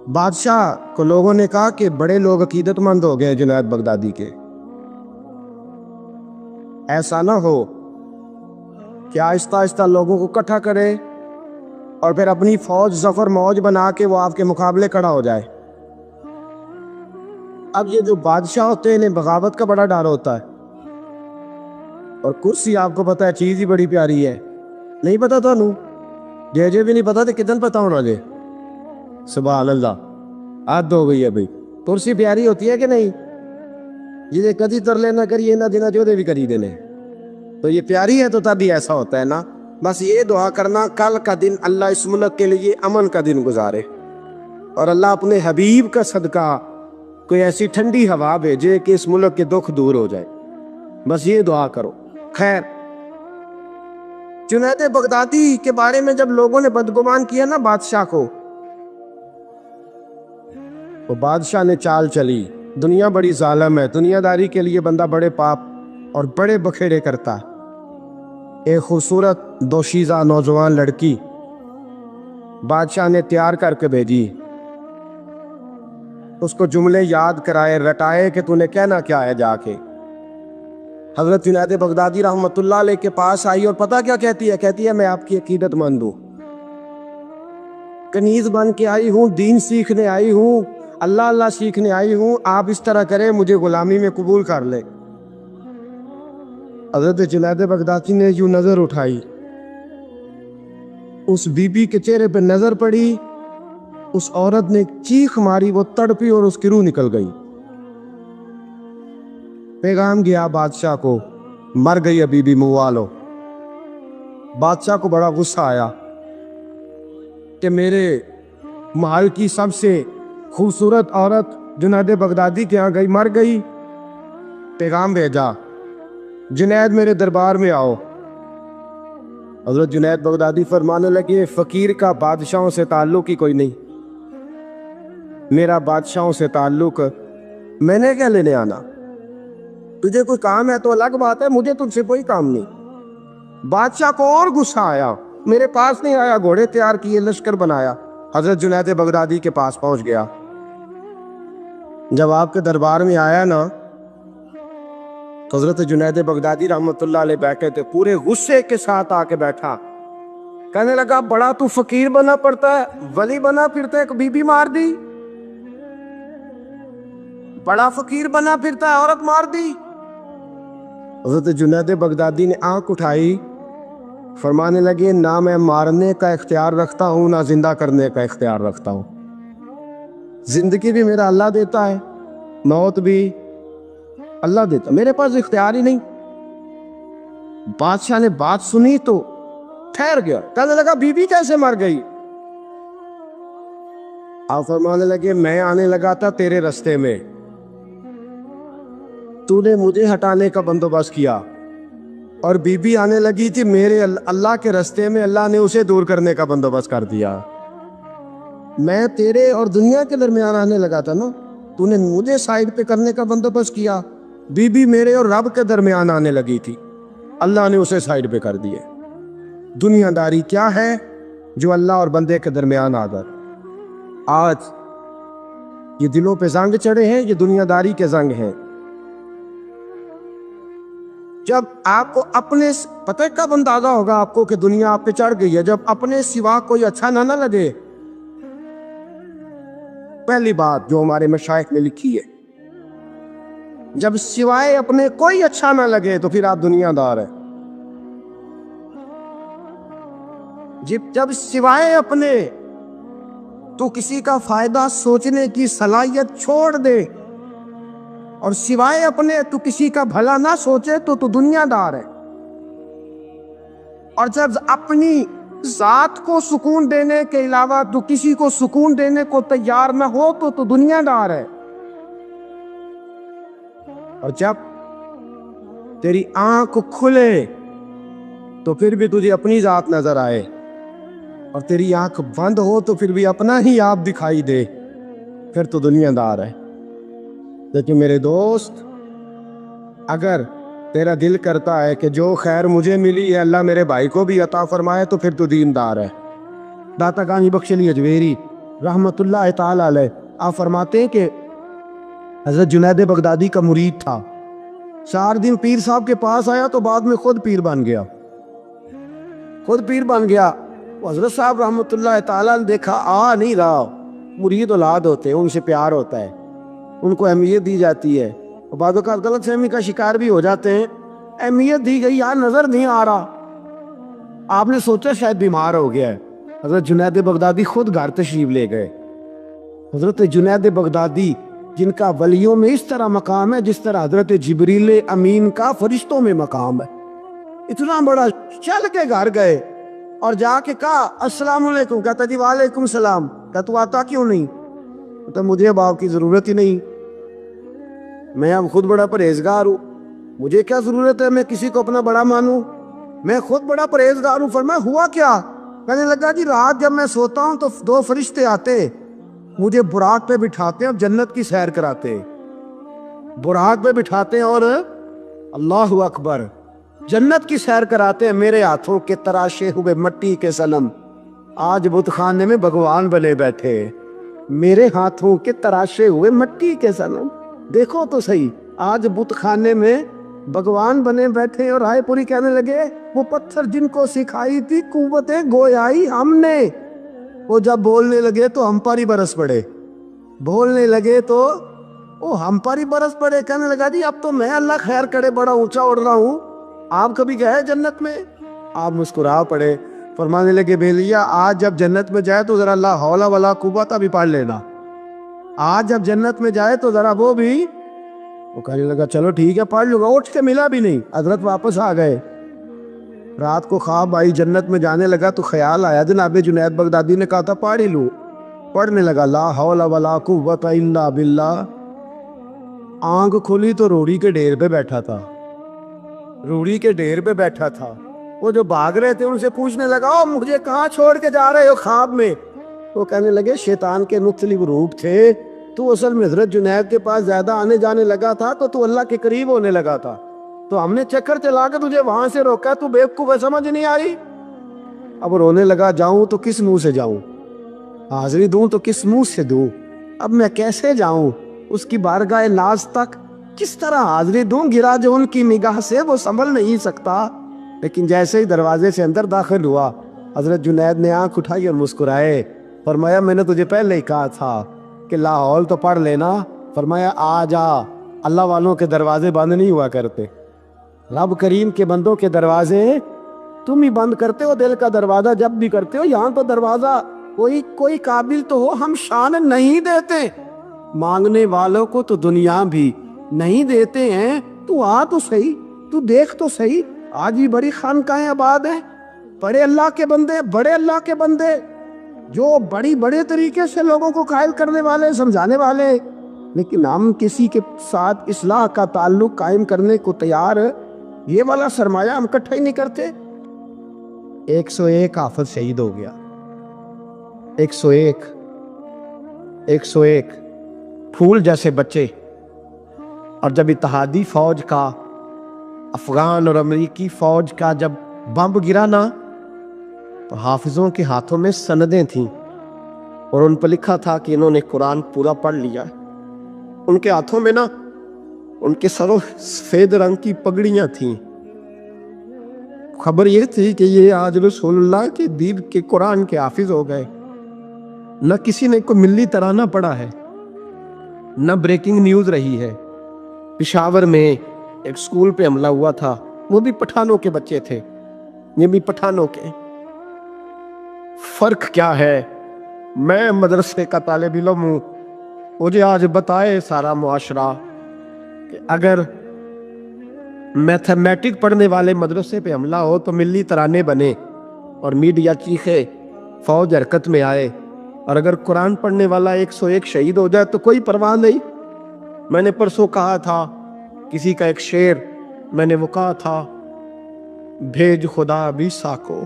بادشاہ کو لوگوں نے کہا کہ بڑے لوگ عقیدت مند ہو گئے جنید بغدادی کے، ایسا نہ ہو کہ آہستہ آہستہ لوگوں کو اکٹھا کرے اور پھر اپنی فوج ظفر موج بنا کے وہ آپ کے مقابلے کھڑا ہو جائے۔ اب یہ جو بادشاہ ہوتے ہیں انہیں بغاوت کا بڑا ڈر ہوتا ہے، اور کرسی آپ کو پتا ہے چیز ہی بڑی پیاری ہے، نہیں پتا تھانوں؟ جے بھی نہیں پتا تو کدن پتا ہونا جے؟ سبحان اللہ، حد ہو گئی ہے بھائی۔ کرسی پیاری ہوتی ہے کہ نہیں؟ جسے کدی ترلے نہ کریے نہ دینا چودے بھی کری دینے، تو یہ پیاری ہے تو تبھی ایسا ہوتا ہے نا۔ بس یہ دعا کرنا کل کا دن اللہ اس ملک کے لیے امن کا دن گزارے، اور اللہ اپنے حبیب کا صدقہ کوئی ایسی ٹھنڈی ہوا بھیجے کہ اس ملک کے دکھ دور ہو جائے، بس یہ دعا کرو۔ خیر، جنید بغدادی کے بارے میں جب لوگوں نے بدگمان کیا نا بادشاہ کو، تو بادشاہ نے چال چلی، دنیا بڑی ظالم ہے، دنیا داری کے لیے بندہ بڑے پاپ اور بڑے بکھیڑے کرتا ہے۔ ایک خوبصورت دوشیزہ نوجوان لڑکی بادشاہ نے تیار کر کے بھیجی، اس کو جملے یاد کرائے، رٹائے کہ تو نے کہنا کیا ہے جا کے۔ حضرت جنید بغدادی رحمت اللہ علیہ کے پاس آئی اور پتہ کیا کہتی ہے؟ کہتی ہے میں آپ کی عقیدت مند ہوں، کنیز بن کے آئی ہوں، دین سیکھنے آئی ہوں، اللہ اللہ سیکھنے آئی ہوں، آپ اس طرح کریں مجھے غلامی میں قبول کر لیں۔ حضرت جنید بغدادی نے یوں نظر اٹھائی، اس بی بی کے چہرے پہ نظر پڑی، اس عورت نے چیخ ماری، وہ تڑپی اور اس کی روح نکل گئی۔ پیغام گیا بادشاہ کو، مر گئی بی بی، موالو۔ بادشاہ کو بڑا غصہ آیا کہ میرے محل کی سب سے خوبصورت عورت جنید بغدادی کے ہاں گئی، مر گئی۔ پیغام بھیجا، جنید میرے دربار میں آؤ۔ حضرت جنید بغدادی فرمانے لگے، فقیر کا بادشاہوں سے تعلق ہی کوئی نہیں، میرا بادشاہوں سے تعلق، میں نے کیا لینے آنا؟ تجھے کوئی کام ہے تو الگ بات ہے، مجھے تجھ سے کوئی کام نہیں۔ بادشاہ کو اور غصہ آیا، میرے پاس نہیں آیا، گھوڑے تیار کیے، لشکر بنایا، حضرت جنید بغدادی کے پاس پہنچ گیا۔ جب آپ کے دربار میں آیا نا، حضرت جنید بغدادی رحمت اللہ علیہ بیٹھے تھے، پورے غصے کے ساتھ آ کے بیٹھا، کہنے لگا بڑا تو فقیر بنا پڑتا ہے، ولی بنا پھرتا ہے، ایک بی بی مار دی، بڑا فقیر بنا پھرتا ہے، عورت مار دی۔ حضرت جنید بغدادی نے آنکھ اٹھائی، فرمانے لگے نہ میں مارنے کا اختیار رکھتا ہوں نہ زندہ کرنے کا اختیار رکھتا ہوں، زندگی بھی میرا اللہ دیتا ہے، موت بھی اللہ دیتا، میرے پاس اختیار ہی نہیں۔ بادشاہ نے بات سنی تو ٹھہر گیا، کہنے لگا بی بی کیسے مر گئی؟ آپ فرمانے لگے میں آنے لگا تھا تیرے رستے میں، تو نے مجھے ہٹانے کا بندوبست کیا، اور بی بی آنے لگی تھی میرے اللہ کے رستے میں، اللہ نے اسے دور کرنے کا بندوبست کر دیا۔ میں تیرے اور دنیا کے درمیان آنے لگا تھا نا، تو نے مجھے سائیڈ پہ کرنے کا بندوبست کیا، بی بی میرے اور رب کے درمیان آنے لگی تھی، اللہ نے اسے سائیڈ پہ کر دیے۔ دنیا داری کیا ہے؟ جو اللہ اور بندے کے درمیان آ کر آج یہ دلوں پہ زنگ چڑھے ہیں، یہ دنیا داری کے زنگ ہیں۔ جب آپ کو اپنے پتہ کب اندازہ ہوگا آپ کو کہ دنیا آپ پہ چڑھ گئی ہے؟ جب اپنے سوا کوئی اچھا نہ لگے۔ پہلی بات جو ہمارے مشائخ نے لکھی ہے، جب سوائے اپنے کوئی اچھا نہ لگے تو پھر آپ دنیا دار ہیں۔ جب سوائے اپنے تو کسی کا فائدہ سوچنے کی صلاحیت چھوڑ دے، اور سوائے اپنے تو کسی کا بھلا نہ سوچے تو دنیا دار ہے۔ اور جب اپنی ذات کو سکون دینے کے علاوہ تو کسی کو سکون دینے کو تیار نہ ہو تو دنیا دار ہے۔ اور جب تیری آنکھ کھلے تو پھر بھی تجھے اپنی ذات نظر آئے، اور تیری آنکھ بند ہو تو پھر بھی اپنا ہی آپ دکھائی دے، پھر تو دنیا دار ہے۔ لیکن میرے دوست، اگر تیرا دل کرتا ہے کہ جو خیر مجھے ملی ہے اللہ میرے بھائی کو بھی عطا فرمائے تو پھر تو دیندار ہے۔ داتا گانجی بخش علی اجویری رحمت اللہ تعالی علیہ آپ فرماتے ہیں کہ حضرت جنید بغدادی کا مرید تھا، 4 دن پیر صاحب کے پاس آیا تو بعد میں خود پیر بن گیا، خود پیر بن گیا۔ حضرت صاحب رحمت اللہ تعالیٰ نے دیکھا آ نہیں رہا، مرید اولاد ہوتے ہیں، ان سے پیار ہوتا ہے، ان کو اہمیت دی جاتی ہے، اور بعض اوقات غلط فہمی کا شکار بھی ہو جاتے ہیں، اہمیت دی گئی یار نظر نہیں آ رہا، آپ نے سوچا شاید بیمار ہو گیا ہے۔ حضرت جنید بغدادی خود گھر تشریف لے گئے۔ حضرت جنید بغدادی جن کا ولیوں میں اس طرح مقام ہے جس طرح حضرت جبریل امین کا فرشتوں میں مقام ہے، اتنا بڑا، چل کے گھر گئے اور جا کے کہا السلام علیکم، کہتا جی وعلیکم السلام، کہتا تو آتا کیوں نہیں؟ کہتا مجھے اب آپ کی ضرورت ہی نہیں، میں اب خود بڑا پرہیزگار ہوں، مجھے کیا ضرورت ہے میں کسی کو اپنا بڑا مانوں، میں خود بڑا پرہیزگار ہوں۔ فرمایا ہوا کیا؟ کہنے لگا جی رات جب میں سوتا ہوں تو 2 فرشتے آتے مجھے براق پہ بٹھاتے ہیں اور جنت کی سیر کراتے ہیں، براق پہ بٹھاتے ہیں اور اللہ اکبر جنت کی سیر کراتے ہیں، میرے ہاتھوں کے تراشے ہوئے مٹی کے صنم آج بت خانے میں بھگوان بنے بیٹھے، میرے ہاتھوں کے تراشے ہوئے مٹی کے صنم، دیکھو تو صحیح آج بت خانے میں بھگوان بنے بیٹھے۔ اور رائے پوری کہنے لگے وہ پتھر جن کو سکھائی تھی قوت گویائی ہم نے، وہ جب بولنے لگے تو ہم پر ہی برس پڑے، بولنے لگے تو وہ ہم پر ہی برس پڑے۔ کہنے لگا جی اب تو میں اللہ خیر کرے بڑا اونچا اڑ رہا ہوں، آپ کبھی گئے جنت میں؟ آپ مسکرا پڑے، فرمانے لگے بیلیا آج جب جنت میں جائے تو ذرا لا حول ولا قوت بھی پڑھ لینا، آج جب جنت میں جائے تو ذرا وہ بھی۔ وہ کہنے لگا چلو ٹھیک ہے پڑھ لوں گا، اٹھ کے ملا بھی نہیں، حضرت واپس آ گئے۔ رات کو خواب آئی، جنت میں جانے لگا تو خیال آیا جناب جنید بغدادی نے کہا تھا پڑھ ہی لوں، پڑھنے لگا لا حول ولا قوت الا باللہ، آنکھ کھلی تو روڑی کے ڈھیر پہ بیٹھا تھا، روڑی کے ڈھیر پہ بیٹھا تھا، وہ جو بھاگ رہے تھے ان سے پوچھنے لگا او مجھے کہاں چھوڑ کے جا رہے ہو خواب میں؟ وہ کہنے لگے شیطان کے مختلف روپ تھے، تو اصل میں حضرت جنید کے پاس زیادہ آنے جانے لگا تھا تو اللہ کے قریب ہونے لگا تھا، تو ہم نے چکر چلا کے تجھے وہاں سے روکا، تو بیوقوف ہے سمجھ نہیں آئی۔ اب رونے لگا جاؤں تو کس منہ سے جاؤں، حاضری دوں تو کس منہ سے دوں، اب میں کیسے جاؤں اس کی بارگاہ ناز تک، کس طرح حاضری دوں، گرا جو ان کی نگاہ سے وہ سنبھل نہیں سکتا۔ لیکن جیسے ہی دروازے سے اندر داخل ہوا حضرت جنید نے آنکھ اٹھائی اور مسکرائے، فرمایا میں نے تجھے پہلے ہی کہا تھا کہ لاہور تو پڑھ لینا، فرمایا آ جا، اللہ والوں کے دروازے بند نہیں ہوا کرتے، رب کریم کے بندوں کے دروازے تم ہی بند کرتے ہو، دل کا دروازہ جب بھی کرتے ہو، یہاں تو دروازہ کوئی قابل تو ہو، ہم شان نہیں دیتے، مانگنے والوں کو تو دنیا بھی نہیں دیتے ہیں، تو آ تو صحیح، تو دیکھ تو صحیح، آج بھی بڑی خانقاہیں آباد ہیں، بڑے اللہ کے بندے، بڑے اللہ کے بندے جو بڑے طریقے سے لوگوں کو قائل کرنے والے، سمجھانے والے، لیکن ہم کسی کے ساتھ اصلاح کا تعلق قائم کرنے کو تیار، یہ والا سرمایہ ہم اکٹھا ہی نہیں کرتے۔ 101 حافظ شہید ہو گیا، 101 پھول جیسے بچے، اور جب اتحادی فوج کا، افغان اور امریکی فوج کا جب بم گرا نا تو حافظوں کے ہاتھوں میں سندیں تھیں اور ان پر لکھا تھا کہ انہوں نے قرآن پورا پڑھ لیا، ان کے ہاتھوں میں نا ان کے سروں سفید رنگ کی پگڑیاں تھیں، خبر یہ تھی کہ یہ آج رسول اللہ کے دین کے قرآن کے حافظ ہو گئے۔ نہ کسی نے کوئی ملی ترانہ پڑھا ہے، نہ بریکنگ نیوز رہی ہے۔ پشاور میں ایک سکول پہ حملہ ہوا تھا، وہ بھی پٹھانوں کے بچے تھے، یہ بھی پٹھانوں کے۔ فرق کیا ہے، میں مدرسے کا طالب علم ہوں، مجھے آج بتائے سارا معاشرہ کہ اگر میتھمیٹک پڑھنے والے مدرسے پہ حملہ ہو تو ملی ترانے بنے اور میڈیا چیخے، فوج حرکت میں آئے، اور اگر قرآن پڑھنے والا 101 شہید ہو جائے تو کوئی پرواہ نہیں۔ میں نے پرسوں کہا تھا کسی کا ایک شعر، میں نے وہ کہا تھا بھیج خدا عیسیٰ کو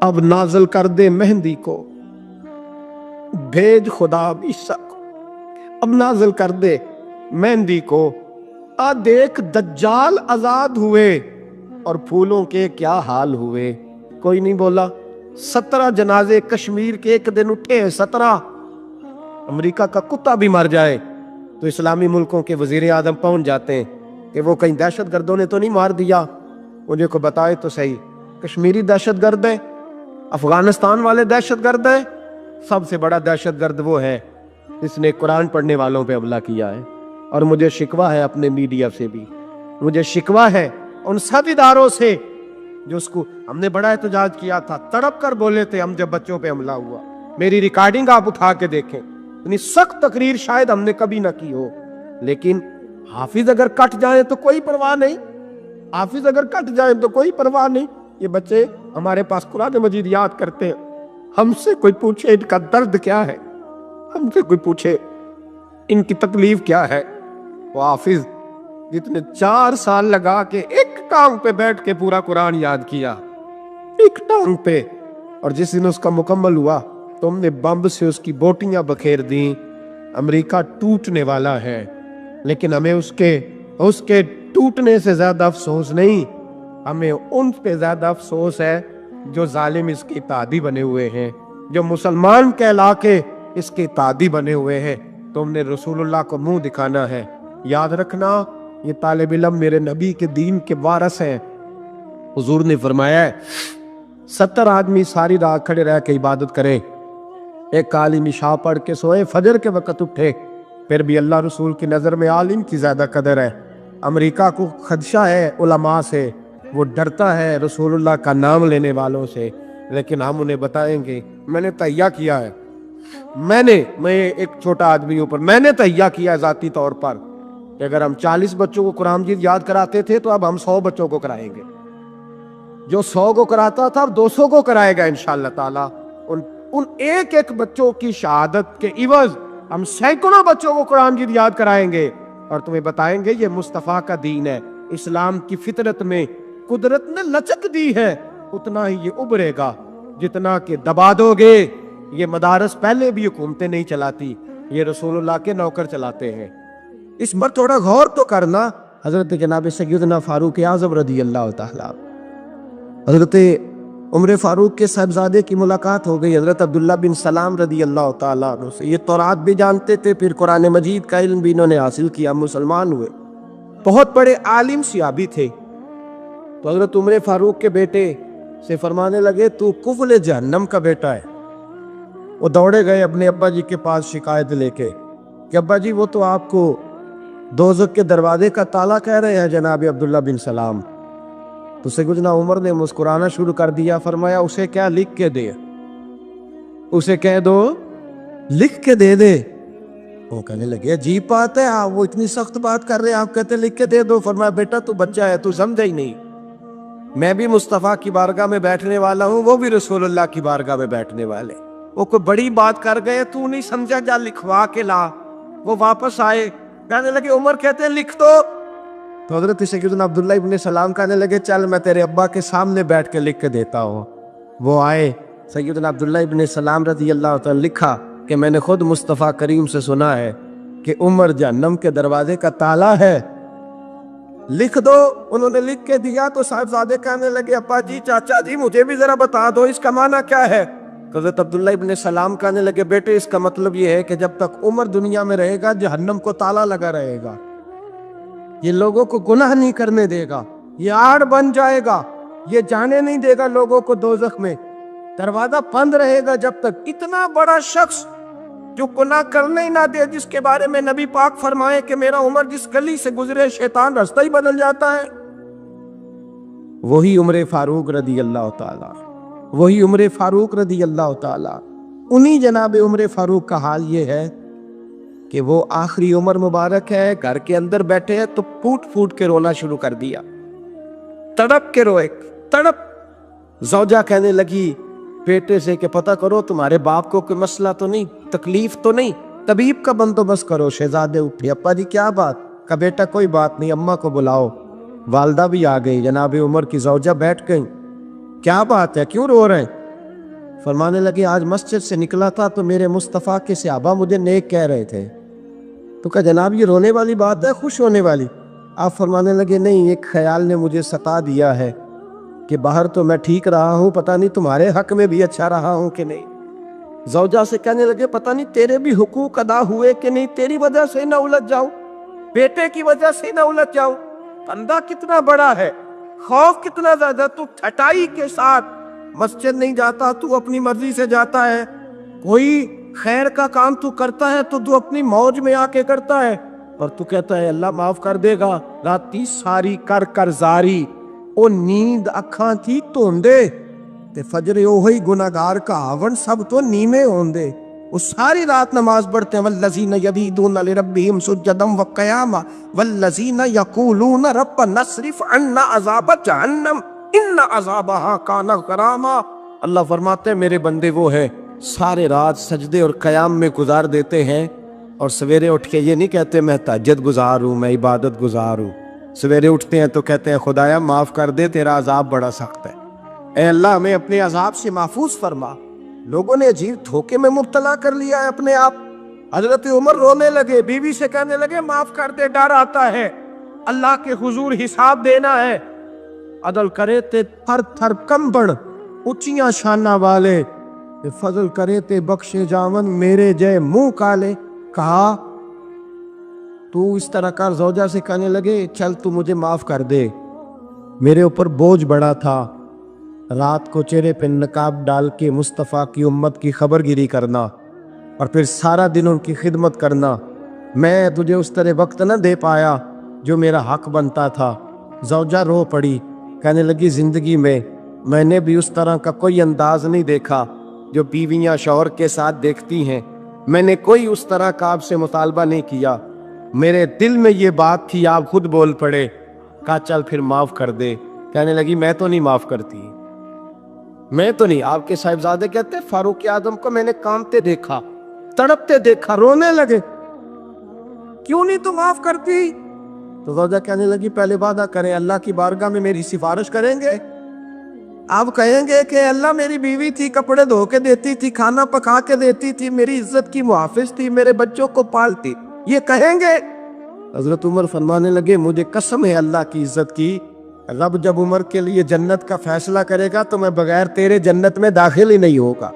اب نازل کر دے مہندی کو، بھیج خدا عیسیٰ کو اب نازل کر دے مہندی کو، دیکھ دجال آزاد ہوئے اور پھولوں کے کیا حال ہوئے. کوئی نہیں بولا. 17 جنازے کشمیر کے ایک دن اٹھے ہیں. 17. امریکہ کا کتا بھی مر جائے تو اسلامی ملکوں کے وزیر اعظم پہنچ جاتے ہیں کہ وہ کہیں دہشت گردوں نے تو نہیں مار دیا. مجھے کو بتائے تو صحیح, کشمیری دہشت گرد ہے, افغانستان والے دہشت گرد ہیں. سب سے بڑا دہشت گرد وہ ہے جس نے قرآن پڑھنے والوں پہ حملہ کیا ہے. اور مجھے شکوہ ہے اپنے میڈیا سے بھی, مجھے شکوہ ہے ان سب اداروں سے جو اس کو ہم نے بڑا احتجاج کیا تھا, تڑپ کر بولے تھے ہم جب بچوں پہ حملہ ہوا. میری ریکارڈنگ آپ اٹھا کے دیکھیں, اتنی سخت تقریر شاید ہم نے کبھی نہ کی ہو. لیکن حافظ اگر کٹ جائیں تو کوئی پرواہ نہیں, حافظ اگر کٹ جائیں تو کوئی پرواہ نہیں. یہ بچے ہمارے پاس قرآن مجید یاد کرتے ہیں. ہم سے کوئی پوچھے ان کا درد کیا ہے, ہم سے کوئی پوچھے ان کی تکلیف کیا ہے. وہ حافظ جتنے 4 سال لگا کے ایک ٹانگ پہ بیٹھ کے پورا قرآن یاد کیا, ایک ٹانگ پہ, اور جس دن اس کا مکمل ہوا تو ہم نے بمب سے اس کی بوٹیاں بکھیر دیں. امریکہ ٹوٹنے والا ہے لیکن ہمیں اس کے ٹوٹنے سے زیادہ افسوس نہیں, ہمیں ان پہ زیادہ افسوس ہے جو ظالم اس کے اتحادی بنے ہوئے ہیں, جو مسلمان کہلا کے اس کے اتحادی بنے ہوئے ہیں. تو ہم نے رسول اللہ کو منہ دکھانا ہے. یاد رکھنا یہ طالب علم میرے نبی کے دین کے وارث ہیں. حضور نے فرمایا ہے 70 آدمی ساری رات کھڑے رہ کے عبادت کرے, ایک عالم عشاء پڑھ کے سوئے, فجر کے وقت اٹھے, پھر بھی اللہ رسول کی نظر میں عالم کی زیادہ قدر ہے. امریکہ کو خدشہ ہے علماء سے, وہ ڈرتا ہے رسول اللہ کا نام لینے والوں سے, لیکن ہم انہیں بتائیں گے میں نے تہیہ کیا ہے, میں ایک چھوٹا آدمی ہوں پر میں نے تہیہ کیا ہے ذاتی طور پر کہ اگر ہم 40 بچوں کو قرآن مجید یاد کراتے تھے تو اب ہم 100 بچوں کو کرائیں گے. جو 100 کو کراتا تھا اب 200 کو کرائے گا انشاءاللہ تعالی. ان ایک ایک بچوں کی شہادت کے عوض ہم سینکڑوں بچوں کو قرآن مجید یاد کرائیں گے اور تمہیں بتائیں گے یہ مصطفیٰ کا دین ہے. اسلام کی فطرت میں قدرت نے لچک دی ہے, اتنا ہی یہ ابھرے گا جتنا کہ دبا دو گے. یہ مدارس پہلے بھی حکومتیں نہیں چلاتی, یہ رسول اللہ کے نوکر چلاتے ہیں. اس پر تھوڑا غور تو کرنا. حضرت جناب سیدنا فاروق اعظم رضی اللہ تعالیٰ, حضرت عمر فاروق کے صاحبزادے کی ملاقات ہو گئی حضرت عبداللہ بن سلام رضی اللہ تعالیٰ عنہ سے. یہ تورات بھی جانتے تھے, پھر قرآن مجید کا علم بھی انہوں نے حاصل کیا, مسلمان ہوئے, بہت بڑے عالم صحابی تھے. تو حضرت عمر فاروق کے بیٹے سے فرمانے لگے تو کفل جہنم کا بیٹا ہے. وہ دوڑے گئے اپنے ابا جی کے پاس شکایت لے کے کہ ابا جی وہ تو آپ کو دوزخ کے دروازے کا تالا کہہ رہے ہیں جناب عبداللہ بن سلام. تو سیدنا عمر نے مسکرانا شروع کر دیا, فرمایا اسے کیا لکھ کے دے, اسے کہہ دو لکھ کے دے دے. وہ کہنے لگے عجیب بات ہے, آپ وہ اتنی سخت بات کر رہے ہیں, آپ کہتے لکھ کے دے دو. فرمایا بیٹا تو بچہ ہے, تو سمجھا ہی نہیں, میں بھی مصطفیٰ کی بارگاہ میں بیٹھنے والا ہوں, وہ بھی رسول اللہ کی بارگاہ میں بیٹھنے والے. وہ کوئی بڑی بات کر گئے, تو نہیں سمجھا, جا لکھوا کے لا. وہ واپس آئے, کہنے لگے عمر کہتے ہیں لکھ دو. تو حضرت سیدنا عبداللہ ابن سلام کہنے لگے چل میں تیرے ابا کے سامنے بیٹھ کے لکھ کے دیتا ہوں. وہ آئے, سیدنا عبداللہ ابن سلام رضی اللہ تعالیٰ لکھا کہ میں نے خود مصطفیٰ کریم سے سنا ہے کہ عمر جہنم کے دروازے کا تالا ہے, لکھ دو. انہوں نے لکھ کے دیا تو صاحبزادے کہنے لگے ابا جی چاچا جی مجھے بھی ذرا بتا دو اس کا معنی کیا ہے. حضرت عبداللہ ابن سلام کہنے لگے بیٹے اس کا مطلب یہ ہے کہ جب تک عمر دنیا میں رہے گا جہنم کو تالا لگا رہے گا, یہ لوگوں کو گناہ نہیں کرنے دے گا, یہ آڑ بن جائے گا, یہ جانے نہیں دے گا لوگوں کو دوزخ میں, دروازہ بند رہے گا جب تک. اتنا بڑا شخص جو گناہ کرنے ہی نہ دے, جس کے بارے میں نبی پاک فرمائے کہ میرا عمر جس گلی سے گزرے شیطان راستہ ہی بدل جاتا ہے, وہی عمر فاروق رضی اللہ تعالیٰ, وہی عمر فاروق رضی اللہ تعالیٰ. انہی جناب عمر فاروق کا حال یہ ہے کہ وہ آخری عمر مبارک ہے, گھر کے اندر بیٹھے ہیں تو پھوٹ پھوٹ کے رونا شروع کر دیا, تڑپ کے روئے, تڑپ. زوجہ کہنے لگی بیٹے سے کہ پتہ کرو تمہارے باپ کو کوئی مسئلہ تو نہیں, تکلیف تو نہیں, طبیب کا بندوبست کرو. شہزادے اٹھے, ابا جی کیا بات؟ کہ بیٹا کوئی بات نہیں, اماں کو بلاؤ. والدہ بھی آ گئی, جناب عمر کی زوجہ بیٹھ گئی. کیا بات ہے, کیوں رو رہے ہیں؟ فرمانے لگے آج مسجد سے نکلا تھا تو میرے مصطفیٰ کے صحابہ مجھے نیک کہہ رہے تھے. تو کہا جناب یہ رونے والی بات ہے خوش ہونے والی؟ آپ فرمانے لگے نہیں، ایک خیال نے مجھے ستا دیا ہے کہ باہر تو میں ٹھیک رہا ہوں، پتہ نہیں تمہارے حق میں بھی اچھا رہا ہوں کہ نہیں۔ زوجہ سے کہنے لگے پتہ نہیں تیرے بھی حقوق ادا ہوئے کہ نہیں، تیری وجہ سے نہ الجھ جاؤں، بیٹے کی وجہ سے نہ الجھ جاؤں۔ بندہ کتنا بڑا ہے، خوف کتنا زیادہ، تو ٹھٹائی کے ساتھ مسجد نہیں جاتا، تو اپنی مرضی سے جاتا ہے، کوئی خیر کا کام تو کرتا ہے تو اپنی موج میں آ کے کرتا ہے، اور تو کہتا ہے اللہ معاف کر دے گا۔ راتی ساری کر کر زاری، او نیند اکھاں تھی توندے تے فجر اوہی گناہگار کا آون سب تو نیمے ہوندے۔ وہ ساری رات نماز پڑھتے ہیں، والذین یبیتون لربہم سجدا وقیاما والذین یقولون ربنا اصرف عنا عذاب جہنم ان عذابہا کان غراما۔ اللہ فرماتے ہیں میرے بندے وہ ہے سارے رات سجدے اور قیام میں گزار دیتے ہیں، اور سویرے اٹھ کے یہ نہیں کہتے میں تہجد گزار ہوں، میں عبادت گزار ہوں۔ سویرے اٹھتے ہیں تو کہتے ہیں خدایا معاف کر دے، تیرا عذاب بڑا سخت ہے، اے اللہ ہمیں اپنے عذاب سے محفوظ فرما۔ لوگوں نے عجیب دھوکے میں مبتلا کر لیا ہے اپنے آپ۔ حضرت عمر رونے لگے، بیوی سے کہنے لگے معاف کر دے، ڈر آتا ہے، اللہ کے حضور حساب دینا ہے۔ عدل کرے تے تھر تھر کمبڑ اونچیاں شانہ والے، فضل کرے تے بخشے جاون میرے جے منہ کالے۔ کہا تو اس طرح کر، زوجہ سے کہنے لگے چل تو مجھے معاف کر دے، میرے اوپر بوجھ بڑا تھا، رات کو چہرے پہ نقاب ڈال کے مصطفیٰ کی امت کی خبر گیری کرنا اور پھر سارا دن ان کی خدمت کرنا، میں تجھے اس طرح وقت نہ دے پایا جو میرا حق بنتا تھا۔ زوجہ رو پڑی، کہنے لگی زندگی میں نے بھی اس طرح کا کوئی انداز نہیں دیکھا جو بیویاں شوہر کے ساتھ دیکھتی ہیں، میں نے کوئی اس طرح کا آپ سے مطالبہ نہیں کیا، میرے دل میں یہ بات تھی، آپ خود بول پڑے۔ کہا چل پھر معاف کر دے۔ کہنے لگی میں تو نہیں معاف کرتی، میں تو نہیں۔ آپ کے صاحبزادے کہتے ہیں فاروق اعظم کو میں نے کانپتے دیکھا، تڑپتے دیکھا، رونے لگے، کیوں نہیں تو معاف کرتی؟ تو زوجہ کہنے لگی پہلے وعدہ کریں، اللہ کی بارگاہ میں میری سفارش کریں گے؟ آپ کہیں گے کہ اللہ میری بیوی تھی، کپڑے دھو کے دیتی تھی، کھانا پکا کے دیتی تھی، میری عزت کی محافظ تھی، میرے بچوں کو پالتی، یہ کہیں گے؟ حضرت عمر فرمانے لگے مجھے قسم ہے اللہ کی عزت کی، رب جب عمر کے لیے جنت کا فیصلہ کرے گا تو میں بغیر تیرے جنت میں داخل ہی نہیں ہوگا۔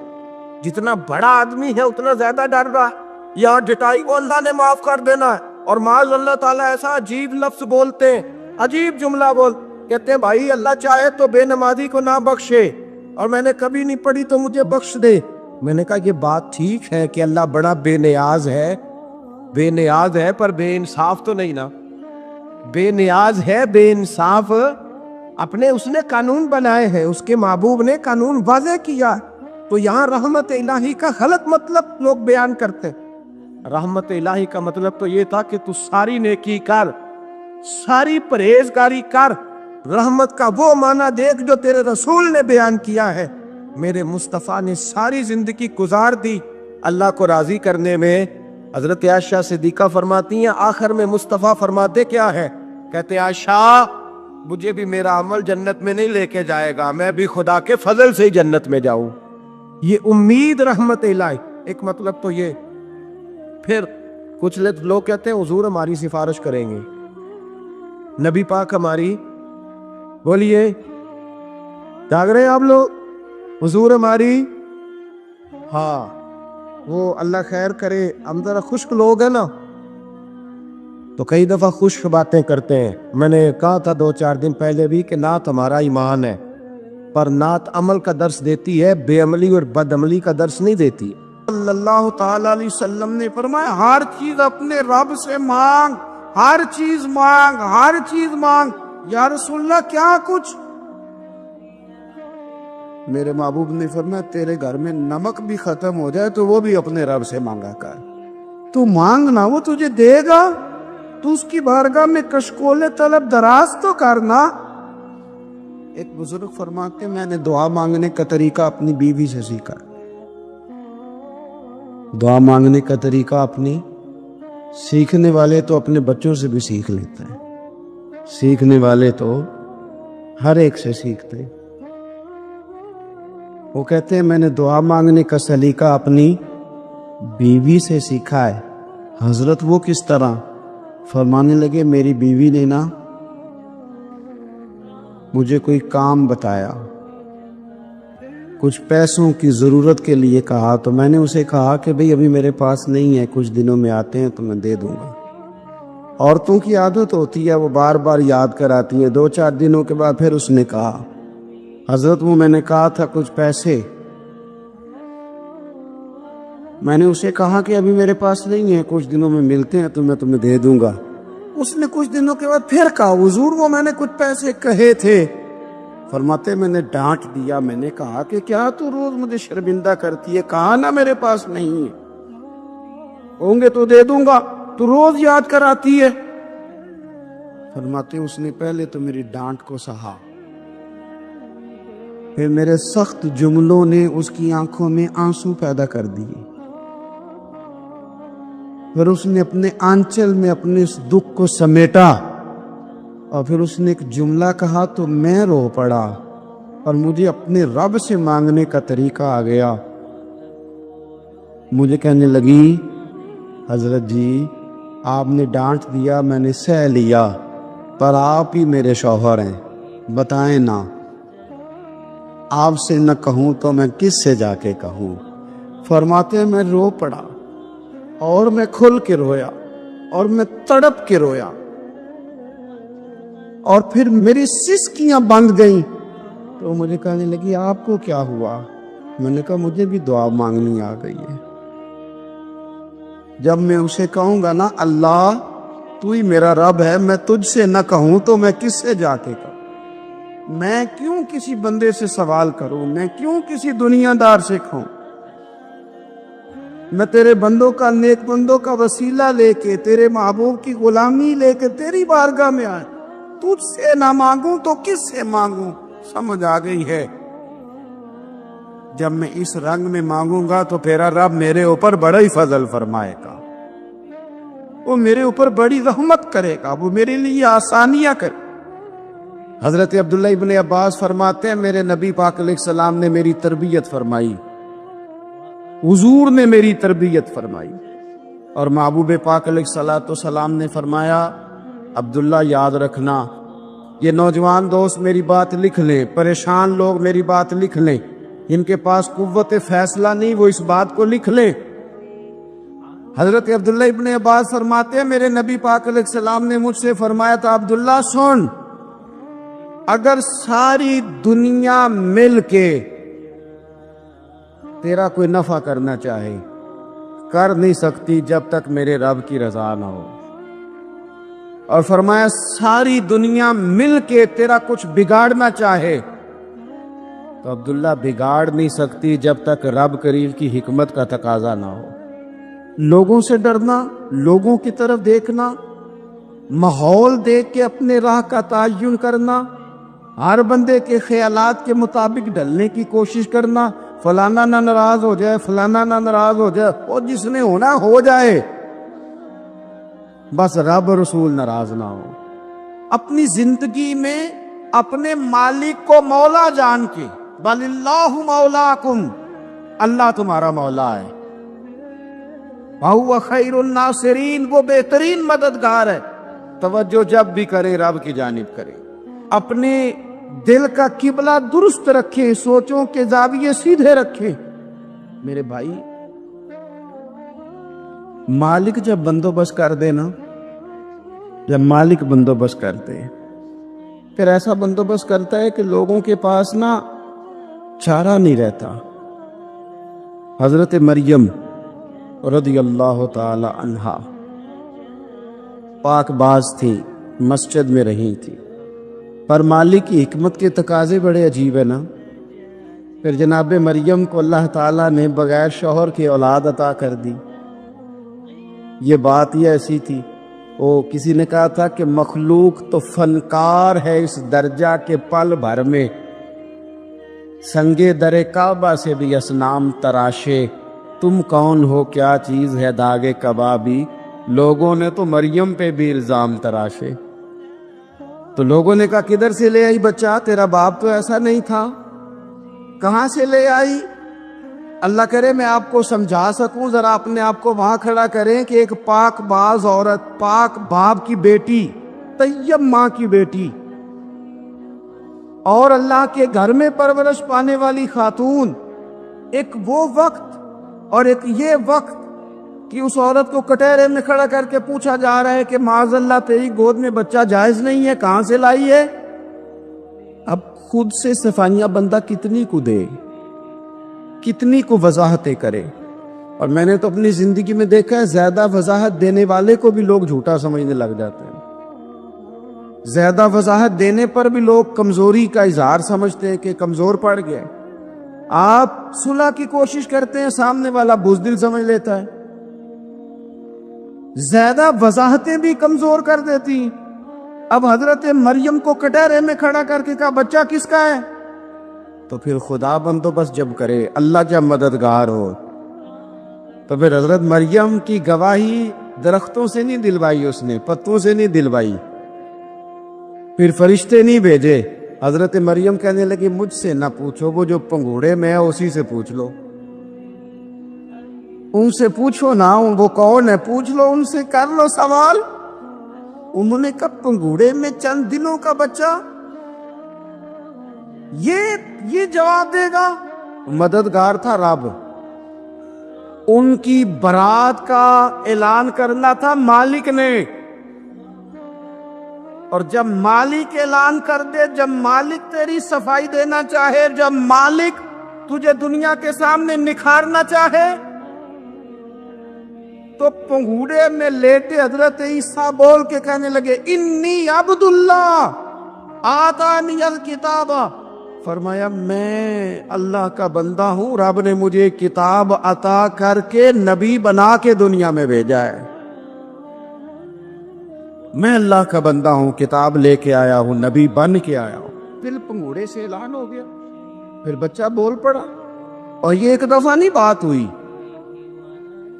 جتنا بڑا آدمی ہے اتنا زیادہ ڈر رہا، یہاں ڈٹائی کو اللہ نے معاف کر دینا ہے، اور معاذ اللہ تعالیٰ ایسا عجیب لفظ بولتے ہیں، عجیب جملہ کہتے ہیں بھائی اللہ چاہے تو بے نمازی کو نہ بخشے، اور میں نے کبھی نہیں پڑھی تو مجھے بخش دے۔ میں نے کہا یہ بات ٹھیک ہے کہ اللہ بڑا بے نیاز ہے پر بے انصاف تو نہیں نا، بے نیاز ہے، بے انصاف اپنے اس نے قانون بنائے ہیں، اس کے محبوب نے قانون واضح کیا، تو یہاں رحمت الہی کا غلط مطلب لوگ بیان کرتے ہیں۔ رحمت الہی کا مطلب تو یہ تھا کہ تو ساری نیکی کر، ساری پرہیزگاری کر، رحمت کا وہ معنی دیکھ جو تیرے رسول نے بیان کیا ہے۔ میرے مصطفیٰ نے ساری زندگی گزار دی اللہ کو راضی کرنے میں۔ حضرت عائشہ صدیقہ فرماتی ہیں آخر میں مصطفیٰ فرماتے کیا ہے؟ کہتے ہیں عائشہ مجھے بھی میرا عمل جنت میں نہیں لے کے جائے گا، میں بھی خدا کے فضل سے ہی جنت میں جاؤں۔ یہ امید رحمت الہی، ایک مطلب تو یہ۔ پھر کچھ لوگ کہتے ہیں حضور ہماری سفارش کریں گے، نبی پاک ہماری، بولیے جاگ رہے ہیں آپ لوگ؟ حضور ہماری، ہاں وہ اللہ خیر کرے، ہم ذرا خشک لوگ ہیں نا تو کئی دفعہ خشک باتیں کرتے ہیں۔ میں نے کہا تھا 2-4 دن پہلے بھی کہ نعت ہمارا ایمان ہے، پر نعت عمل کا درس دیتی ہے، بے عملی اور بد عملی کا درس نہیں دیتی۔ صلی اللہ تعالی علیہ وسلم نے فرمایا ہر چیز اپنے رب سے مانگ، ہر چیز مانگ، ہر چیز مانگ۔ یا رسول اللہ کیا کچھ؟ میرے محبوب نے فرمایا تیرے گھر میں نمک بھی ختم ہو جائے تو وہ بھی اپنے رب سے مانگا کر، تو مانگنا وہ تجھے دے گا، تو اس کی بارگاہ میں کشکول طلب دراز تو کرنا۔ ایک بزرگ فرماتے ہیں میں نے دعا مانگنے کا طریقہ اپنی بیوی سے سیکھا، دعا مانگنے کا طریقہ اپنی، سیکھنے والے تو اپنے بچوں سے بھی سیکھ لیتے ہیں، سیکھنے والے تو ہر ایک سے سیکھتے ہیں۔ وہ کہتے ہیں میں نے دعا مانگنے کا سلیقہ اپنی بیوی سے سیکھا ہے۔ حضرت وہ کس طرح؟ فرمانے لگے میری بیوی نے نا مجھے کوئی کام بتایا، کچھ پیسوں کی ضرورت کے لیے کہا، تو میں نے اسے کہا کہ بھئی ابھی میرے پاس نہیں ہے، کچھ دنوں میں آتے ہیں تو میں دے دوں گا۔ عورتوں کی عادت ہوتی ہے، وہ بار بار یاد کراتی ہیں۔ 2-4 دنوں کے بعد پھر اس نے کہا حضرت وہ میں نے کہا تھا کچھ پیسے، میں نے اسے کہا کہ ابھی میرے پاس نہیں ہے، کچھ دنوں میں ملتے ہیں تو میں تمہیں دے دوں گا۔ اس نے کچھ دنوں کے بعد پھر کہا حضور وہ میں نے کچھ پیسے کہے تھے۔ فرماتے میں نے ڈانٹ دیا، میں نے کہا کہ کیا تو روز مجھے شرمندہ کرتی ہے، کہا نا میرے پاس نہیں ہے، ہوں گے تو دے دوں گا، تو روز یاد کراتی ہے۔ فرماتے اس نے پہلے تو میری ڈانٹ کو سہا، پھر میرے سخت جملوں نے اس کی آنکھوں میں آنسو پیدا کر دیے، پھر اس نے اپنے آنچل میں اپنے اس دکھ کو سمیٹا، اور پھر اس نے ایک جملہ کہا تو میں رو پڑا، اور مجھے اپنے رب سے مانگنے کا طریقہ آ گیا۔ مجھے کہنے لگی حضرت جی آپ نے ڈانٹ دیا، میں نے سہ لیا، پر آپ ہی میرے شوہر ہیں، بتائیں نا آپ سے نہ کہوں تو میں کس سے جا کے کہوں۔ فرماتے میں رو پڑا، اور میں کھل کے رویا، اور میں تڑپ کے رویا، اور پھر میری سسکیاں بند گئیں۔ تو مجھے کہنے لگی آپ کو کیا ہوا؟ میں نے کہا مجھے بھی دعا مانگنی آ گئی ہے۔ جب میں اسے کہوں گا نا اللہ تو ہی میرا رب ہے، میں تجھ سے نہ کہوں تو میں کس سے جا کے کہوں؟ میں کیوں کسی بندے سے سوال کروں؟ میں کیوں کسی دنیا دار سے کہوں؟ میں تیرے بندوں کا، نیک بندوں کا وسیلہ لے کے، تیرے محبوب کی غلامی لے کے تیری بارگاہ میں آئے، تجھ سے نہ مانگوں تو کس سے مانگوں؟ سمجھ آ گئی ہے جب میں اس رنگ میں مانگوں گا تو تیرا رب میرے اوپر بڑا ہی فضل فرمائے گا، وہ میرے اوپر بڑی رحمت کرے گا، وہ میرے لیے آسانیاں کرے۔ حضرت عبداللہ ابن عباس فرماتے ہیں میرے نبی پاک علیہ السلام نے میری تربیت فرمائی، حضور نے میری تربیت فرمائی، اور محبوب پاک علیہ السلام نے فرمایا عبداللہ یاد رکھنا، یہ نوجوان دوست میری بات لکھ لیں، پریشان لوگ میری بات لکھ لیں، ان کے پاس قوت فیصلہ نہیں، وہ اس بات کو لکھ لیں۔ حضرت عبداللہ ابن عباس فرماتے ہیں میرے نبی پاک علیہ السلام نے مجھ سے فرمایا تھا عبداللہ سن، اگر ساری دنیا مل کے تیرا کوئی نفع کرنا چاہے، کر نہیں سکتی جب تک میرے رب کی رضا نہ ہو، اور فرمایا ساری دنیا مل کے تیرا کچھ بگاڑنا چاہے تو عبداللہ بگاڑ نہیں سکتی جب تک رب کریم کی حکمت کا تقاضا نہ ہو۔ لوگوں سے ڈرنا، لوگوں کی طرف دیکھنا، ماحول دیکھ کے اپنے راہ کا تعین کرنا، ہر بندے کے خیالات کے مطابق ڈھلنے کی کوشش کرنا، فلانا نہ ناراض ہو جائے، فلانا نہ ناراض ہو جائے، اور جس نے ہونا ہو جائے، بس رب رسول ناراض نہ ہو۔ اپنی زندگی میں اپنے مالک کو مولا جان کے، بل اللہ مولاکم، اللہ تمہارا مولا ہے، وَهُوَ خَيْرُ النَّاصِرِينَ، وہ بہترین مددگار ہے۔ توجہ جب بھی کریں رب کی جانب کریں، اپنے دل کا قبلہ درست رکھیں، سوچوں کے زاویے سیدھے رکھیں۔ میرے بھائی مالک جب بندوبست کر دے نا، جب مالک بندوبست کرتے پھر ایسا بندوبست کرتا ہے کہ لوگوں کے پاس نا چارہ نہیں رہتا۔ حضرت مریم رضی اللہ تعالی عنہا پاک باز تھی، مسجد میں رہی تھی، پر مالک کی حکمت کے تقاضے بڑے عجیب ہیں نا۔ پھر جناب مریم کو اللہ تعالیٰ نے بغیر شوہر کی اولاد عطا کر دی۔ یہ بات ہی ایسی تھی، وہ کسی نے کہا تھا کہ مخلوق تو فنکار ہے اس درجہ کے پل بھر میں سنگے در کعبہ سے بھی اصنام تراشے، تم کون ہو کیا چیز ہے داغے کبابی، لوگوں نے تو مریم پہ بھی الزام تراشے۔ تو لوگوں نے کہا کدھر سے لے آئی بچہ، تیرا باپ تو ایسا نہیں تھا، کہاں سے لے آئی؟ اللہ کرے میں آپ کو سمجھا سکوں، ذرا اپنے آپ کو وہاں کھڑا کریں کہ ایک پاک باز عورت، پاک باپ کی بیٹی، طیب ماں کی بیٹی، اور اللہ کے گھر میں پرورش پانے والی خاتون، ایک وہ وقت اور ایک یہ وقت کہ اس عورت کو کٹہرے میں کھڑا کر کے پوچھا جا رہا ہے کہ معاذ اللہ تیری گود میں بچہ جائز نہیں ہے، کہاں سے لائی ہے؟ اب خود سے صفائیاں بندہ کتنی کو دے، کتنی کو وضاحتیں کرے؟ اور میں نے تو اپنی زندگی میں دیکھا ہے زیادہ وضاحت دینے والے کو بھی لوگ جھوٹا سمجھنے لگ جاتے ہیں، زیادہ وضاحت دینے پر بھی لوگ کمزوری کا اظہار سمجھتے ہیں کہ کمزور پڑ گئے۔ آپ صلح کی کوشش کرتے ہیں، سامنے والا بزدل سمجھ لیتا ہے، زیادہ وضاحتیں بھی کمزور کر دیتی۔ اب حضرت مریم کو کٹہرے میں کھڑا کر کے کہا بچہ کس کا ہے؟ تو پھر خدا بندوبست جب کرے، اللہ جب مددگار ہو، تو پھر حضرت مریم کی گواہی درختوں سے نہیں دلوائی، اس نے پتوں سے نہیں دلوائی، پھر فرشتے نہیں بھیجے۔ حضرت مریم کہنے لگی مجھ سے نہ پوچھو، وہ جو پنگوڑے میں ہے اسی سے پوچھ لو، ان سے پوچھو نا، وہ کون ہے پوچھ لو، ان سے کر لو سوال۔ انہوں نے کہا پنگوڑے میں چند دنوں کا بچہ یہ جواب دے گا؟ مددگار تھا رب، ان کی برات کا اعلان کرنا تھا مالک نے، اور جب مالک اعلان کر دے، جب مالک تیری صفائی دینا چاہے، جب مالک تجھے دنیا کے سامنے نکھارنا چاہے، تو پنگوڑے میں لیٹے حضرت عیسیٰ بول کے کہنے لگے انی عبد اللہ آتانی الکتاب، فرمایا میں اللہ کا بندہ ہوں، رب نے مجھے کتاب عطا کر کے نبی بنا کے دنیا میں بھیجا ہے، میں اللہ کا بندہ ہوں، کتاب لے کے آیا ہوں، نبی بن کے آیا ہوں۔ پھر پنگوڑے سے اعلان ہو گیا، پھر بچہ بول پڑا، اور یہ ایک دفعہ نہیں بات ہوئی۔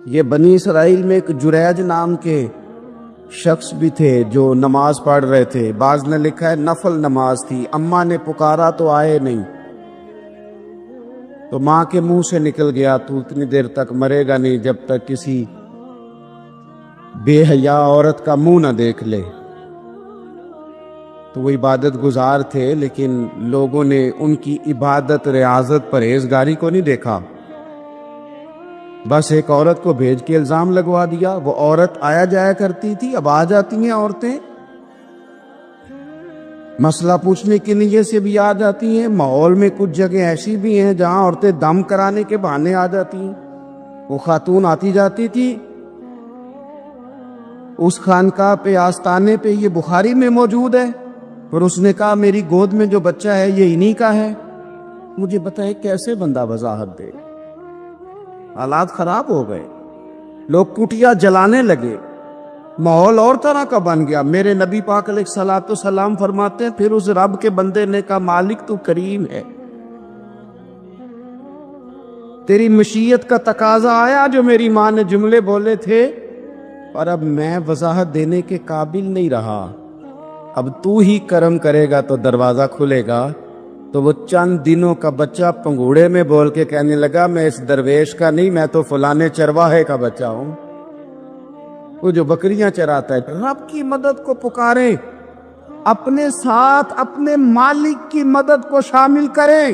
یہ بنی اسرائیل میں ایک جریج نام کے شخص بھی تھے جو نماز پڑھ رہے تھے، بعض نے لکھا ہے نفل نماز تھی، اماں نے پکارا تو آئے نہیں، تو ماں کے منہ سے نکل گیا تو اتنی دیر تک مرے گا نہیں جب تک کسی بے حیا عورت کا منہ نہ دیکھ لے۔ تو وہ عبادت گزار تھے، لیکن لوگوں نے ان کی عبادت، ریاضت، پرہیزگاری کو نہیں دیکھا، بس ایک عورت کو بھیج کے الزام لگوا دیا۔ وہ عورت آیا جایا کرتی تھی، اب آ جاتی ہیں عورتیں، مسئلہ پوچھنے کی نیت سے بھی آ جاتی ہیں۔ ماحول میں کچھ جگہ ایسی بھی ہیں جہاں عورتیں دم کرانے کے بہانے آ جاتی ہیں۔ وہ خاتون آتی جاتی تھی، اس خانقاہ پہ، آستانے پہ، یہ بخاری میں موجود ہے، پر اس نے کہا میری گود میں جو بچہ ہے یہ انہی کا ہے۔ مجھے بتائے کیسے بندہ وضاحت دے؟ حالات خراب ہو گئے، لوگ کٹیا جلانے لگے، ماحول اور طرح کا بن گیا۔ میرے نبی پاک علیہ الصلوۃ والسلام فرماتے ہیں پھر اس رب کے بندے نے کہا مالک تو کریم ہے، تیری مشیت کا تقاضا آیا جو میری ماں نے جملے بولے تھے، اور اب میں وضاحت دینے کے قابل نہیں رہا، اب تو ہی کرم کرے گا تو دروازہ کھلے گا۔ تو وہ چند دنوں کا بچہ پنگوڑے میں بول کے کہنے لگا میں اس درویش کا نہیں، میں تو فلانے چرواہے کا بچہ ہوں، وہ جو بکریاں چراتا ہے۔ رب کی مدد کو پکاریں، اپنے ساتھ اپنے مالک کی مدد کو شامل کریں،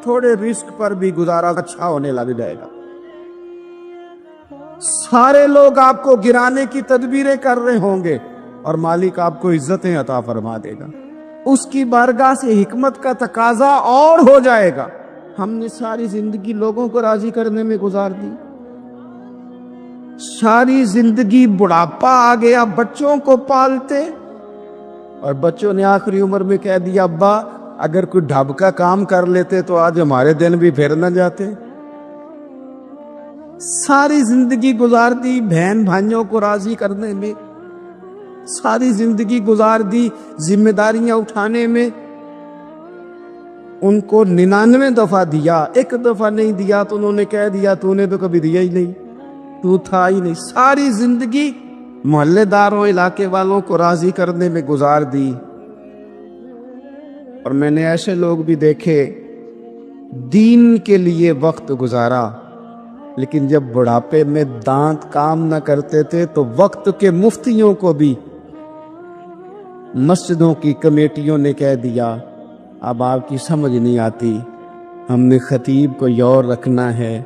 تھوڑے رزق پر بھی گزارا اچھا ہونے لگ جائے گا۔ سارے لوگ آپ کو گرانے کی تدبیریں کر رہے ہوں گے اور مالک آپ کو عزتیں عطا فرما دے گا، اس کی بارگاہ سے حکمت کا تقاضا اور ہو جائے گا۔ ہم نے ساری زندگی لوگوں کو راضی کرنے میں گزار دی، ساری زندگی بڑھاپا آ گیا بچوں کو پالتے، اور بچوں نے آخری عمر میں کہہ دیا ابا اگر کوئی ڈھب کا کام کر لیتے تو آج ہمارے دن بھی پھر نہ جاتے۔ ساری زندگی گزار دی بہن بھائیوں کو راضی کرنے میں، ساری زندگی گزار دی ذمہ داریاں اٹھانے میں، ان کو 99 دفعہ دیا، ایک دفعہ نہیں دیا تو انہوں نے کہہ دیا تو نے تو کبھی دیا ہی نہیں، تو تھا ہی نہیں۔ ساری زندگی محلے داروں، علاقے والوں کو راضی کرنے میں گزار دی۔ اور میں نے ایسے لوگ بھی دیکھے دین کے لیے وقت گزارا، لیکن جب بڑھاپے میں دانت کام نہ کرتے تھے تو وقت کے مفتیوں کو بھی مسجدوں کی کمیٹیوں نے کہہ دیا اب آپ کی سمجھ نہیں آتی، ہم نے خطیب کو یور رکھنا ہے،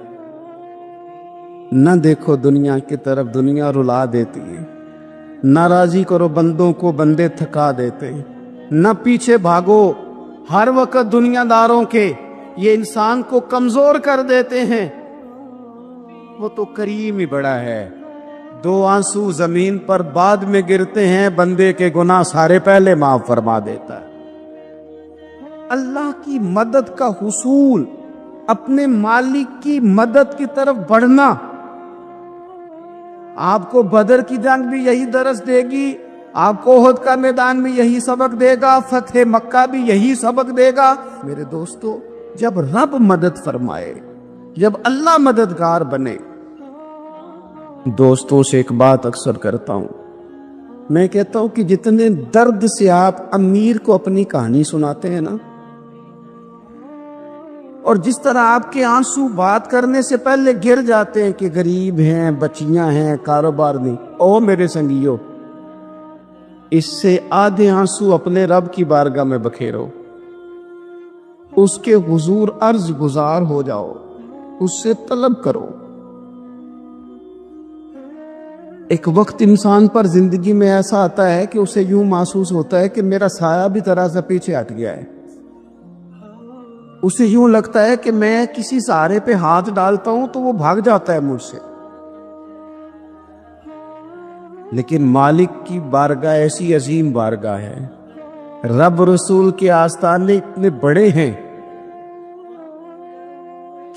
نہ دیکھو دنیا کی طرف، دنیا رلا دیتی ہے، نہ راضی کرو بندوں کو، بندے تھکا دیتے ہیں، نہ پیچھے بھاگو ہر وقت دنیا داروں کے، یہ انسان کو کمزور کر دیتے ہیں۔ وہ تو کریم ہی بڑا ہے، 2 آنسو زمین پر بعد میں گرتے ہیں، بندے کے گناہ سارے پہلے معاف فرما دیتا ہے۔ اللہ کی مدد کا حصول، اپنے مالک کی مدد کی طرف بڑھنا، آپ کو بدر کی جنگ بھی یہی درس دے گی، آپ کو احد کا میدان بھی یہی سبق دے گا، فتح مکہ بھی یہی سبق دے گا۔ میرے دوستو، جب رب مدد فرمائے، جب اللہ مددگار بنے، دوستوں سے ایک بات اکثر کرتا ہوں، میں کہتا ہوں کہ جتنے درد سے آپ امیر کو اپنی کہانی سناتے ہیں نا، اور جس طرح آپ کے آنسو بات کرنے سے پہلے گر جاتے ہیں کہ غریب ہیں، بچیاں ہیں، کاروبار نہیں، او میرے سنگیو، اس سے آدھے آنسو اپنے رب کی بارگاہ میں بکھیرو، اس کے حضور عرض گزار ہو جاؤ، اس سے طلب کرو۔ ایک وقت انسان پر زندگی میں ایسا آتا ہے کہ اسے یوں محسوس ہوتا ہے کہ میرا سایہ بھی ذرا سا پیچھے ہٹ گیا ہے، اسے یوں لگتا ہے کہ میں کسی سہارے پہ ہاتھ ڈالتا ہوں تو وہ بھاگ جاتا ہے مجھ سے، لیکن مالک کی بارگاہ ایسی عظیم بارگاہ ہے، رب رسول کے آستانے اتنے بڑے ہیں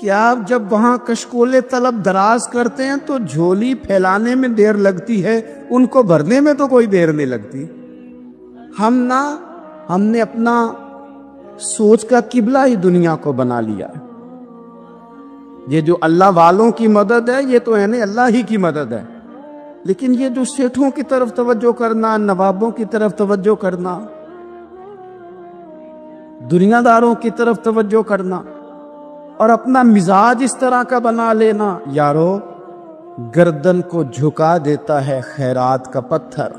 کہ آپ جب وہاں کشکولے طلب دراز کرتے ہیں تو جھولی پھیلانے میں دیر لگتی ہے، ان کو بھرنے میں تو کوئی دیر نہیں لگتی۔ ہم نے اپنا سوچ کا قبلہ ہی دنیا کو بنا لیا ہے۔ یہ جو اللہ والوں کی مدد ہے، یہ تو یعنی اللہ ہی کی مدد ہے، لیکن یہ جو سیٹھوں کی طرف توجہ کرنا، نوابوں کی طرف توجہ کرنا، دنیا داروں کی طرف توجہ کرنا اور اپنا مزاج اس طرح کا بنا لینا، یارو گردن کو جھکا دیتا ہے خیرات کا پتھر،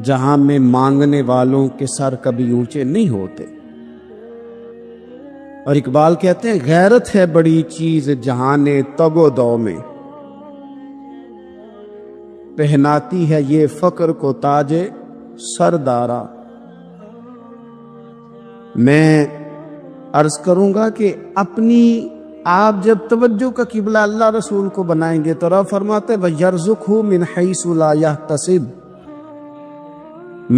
جہاں میں مانگنے والوں کے سر کبھی اونچے نہیں ہوتے۔ اور اقبال کہتے ہیں غیرت ہے بڑی چیز جہان تگ و دو میں، پہناتی ہے یہ فقر کو تاج سردارا۔ میں عرض کروں گا کہ اپنی آپ جب توجہ کا قبلہ اللہ رسول کو بنائیں گے تو رب فرماتے وَيَرْزُقْهُ مِنْ حَيْثُ لَا يَحْتَسِبُ،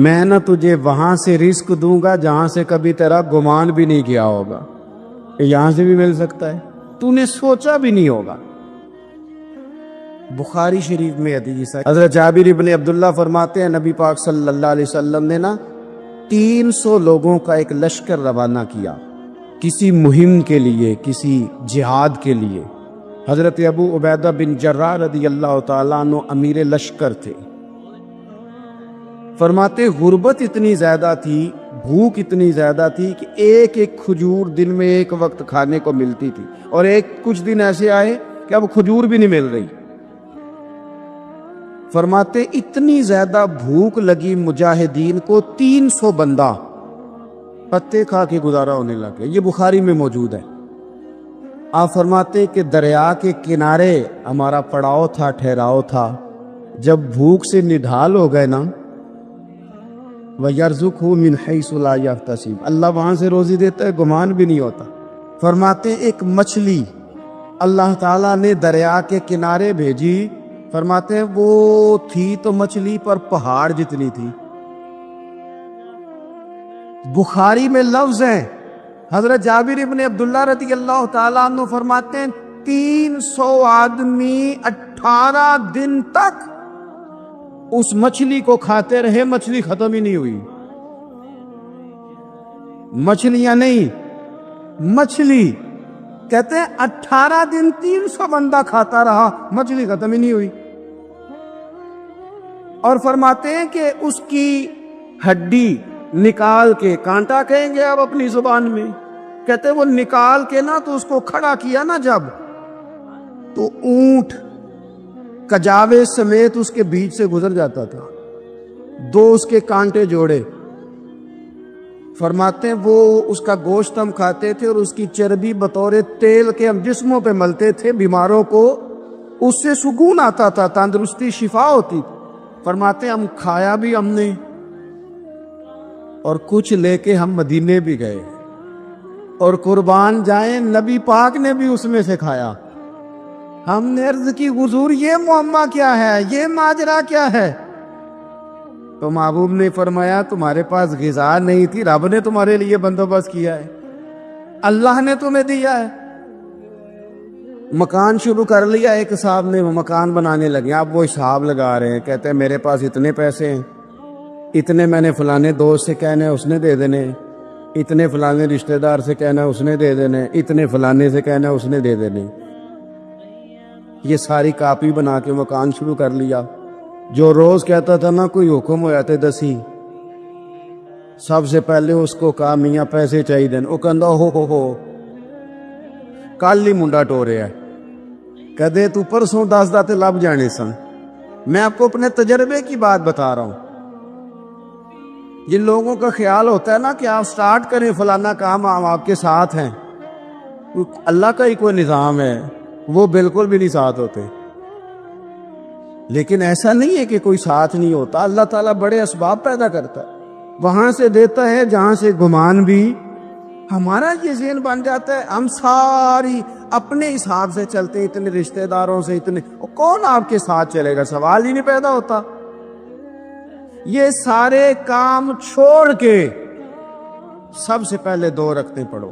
میں نہ تجھے وہاں سے رزق دوں گا جہاں سے کبھی تیرا گمان بھی نہیں کیا ہوگا، یہاں سے بھی مل سکتا ہے، تو نے سوچا بھی نہیں ہوگا۔ بخاری شریف میں حدیث ہے، حضرت جابر ابن عبداللہ فرماتے ہیں نبی پاک صلی اللہ علیہ وسلم نے 300 لوگوں کا ایک لشکر روانہ کیا کسی مہم کے لیے، کسی جہاد کے لیے۔ حضرت ابو عبیدہ بن جراح رضی اللہ تعالیٰ عنہ امیر لشکر تھے۔ فرماتے غربت اتنی زیادہ تھی، بھوک اتنی زیادہ تھی کہ ایک ایک کھجور دن میں ایک وقت کھانے کو ملتی تھی، اور کچھ دن ایسے آئے کہ اب کھجور بھی نہیں مل رہی۔ فرماتے اتنی زیادہ بھوک لگی مجاہدین کو، 300 بندہ پتے کھا کے گزارا ہونے لگے۔ یہ بخاری میں موجود ہے۔ آپ فرماتے کہ دریا کے کنارے ہمارا پڑاؤ تھا، ٹھہراؤ تھا، جب بھوک سے نڈھال ہو گئے نا، وَيَرْزُقْهُ مِنْ حَيْثُ لَا يَحْتَسِبُ، اللہ وہاں سے روزی دیتا ہے، گمان بھی نہیں ہوتا۔ فرماتے ایک مچھلی اللہ تعالیٰ نے دریا کے کنارے بھیجی، فرماتے ہیں وہ تھی تو مچھلی پر پہاڑ جتنی تھی۔ بخاری میں لفظ ہیں، حضرت جابر ابن عبداللہ رضی اللہ تعالیٰ عنہ فرماتے ہیں 300 آدمی 18 دن تک اس مچھلی کو کھاتے رہے، مچھلی ختم ہی نہیں ہوئی۔ مچھلیاں نہیں، مچھلی کہتے ہیں 18 دن 300 بندہ کھاتا رہا، مچھلی ختم ہی نہیں ہوئی۔ اور فرماتے ہیں کہ اس کی ہڈی نکال کے، کانٹا کہیں گے آپ اپنی زبان میں، کہتے وہ نکال کے نا تو اس کو کھڑا کیا نا جب، تو اونٹ کجاوے سمیت اس کے بیچ سے گزر جاتا تھا، دو اس کے کانٹے جوڑے۔ فرماتے ہیں وہ اس کا گوشت ہم کھاتے تھے اور اس کی چربی بطور تیل کے ہم جسموں پہ ملتے تھے، بیماروں کو اس سے سکون آتا تھا، تندرستی شفا ہوتی تھی۔ فرماتے ہیں ہم کھایا بھی ہم نے، اور کچھ لے کے ہم مدینے بھی گئے، اور قربان جائیں نبی پاک نے بھی اس میں سے کھایا۔ ہم نے عرض کی حضور یہ معمہ کیا ہے، یہ ماجرا کیا ہے؟ تو محبوب نے فرمایا تمہارے پاس غذا نہیں تھی، رب نے تمہارے لیے بندوبست کیا ہے، اللہ نے تمہیں دیا ہے۔ مکان شروع کر لیا ایک صاحب نے، وہ مکان بنانے لگے، آپ وہ حساب لگا رہے ہیں، کہتے ہیں میرے پاس اتنے پیسے ہیں، اتنے میں نے فلانے دوست سے کہنا ہے اس نے دے دینے، اتنے فلانے رشتہ دار سے کہنا ہے اس نے دے دینے، اتنے فلانے سے کہنا ہے اس نے دے دینے۔ یہ ساری کاپی بنا کے مکان شروع کر لیا۔ جو روز کہتا تھا نا کوئی حکم ہو جاتے دسی، سب سے پہلے اس کو کہا میاں پیسے چاہیے دین، وہ کہندا ہو کل ہی منڈا ٹوریا ہے، کدے تو پرسوں 10 داتے لب جانے سن۔ میں آپ کو اپنے تجربے کی بات بتا رہا ہوں۔ جن لوگوں کا خیال ہوتا ہے نا کہ آپ سٹارٹ کریں فلانا کام، آپ کے ساتھ ہیں، اللہ کا ہی کوئی نظام ہے، وہ بالکل بھی نہیں ساتھ ہوتے۔ لیکن ایسا نہیں ہے کہ کوئی ساتھ نہیں ہوتا، اللہ تعالیٰ بڑے اسباب پیدا کرتا ہے، وہاں سے دیتا ہے جہاں سے گمان بھی۔ ہمارا یہ ذہن بن جاتا ہے ہم ساری اپنے حساب سے چلتے ہیں، اتنے رشتہ داروں سے، اتنے کون آپ کے ساتھ چلے گا، سوال ہی نہیں پیدا ہوتا۔ یہ سارے کام چھوڑ کے سب سے پہلے 2 رکعتیں پڑھو،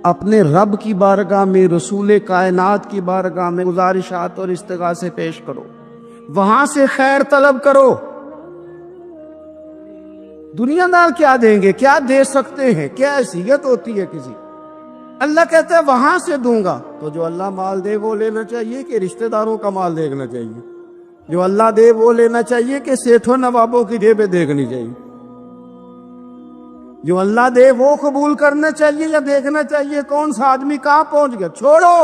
اپنے رب کی بارگاہ میں، رسول کائنات کی بارگاہ میں گزارشات اور استغاثے پیش کرو، وہاں سے خیر طلب کرو۔ دنیا دار کیا دیں گے، کیا دے سکتے ہیں، کیا حیثیت ہوتی ہے کسی؟ اللہ کہتا ہے وہاں سے دوں گا۔ تو جو اللہ مال دے وہ لینا چاہیے کہ رشتہ داروں کا مال دیکھنا چاہیے؟ جو اللہ دے وہ لینا چاہیے کہ سیٹھوں نوابوں کی جیبیں دیکھنی چاہیے؟ جو اللہ دے وہ قبول کرنا چاہیے یا دیکھنا چاہیے کون سا آدمی کہاں پہنچ گیا؟ چھوڑو،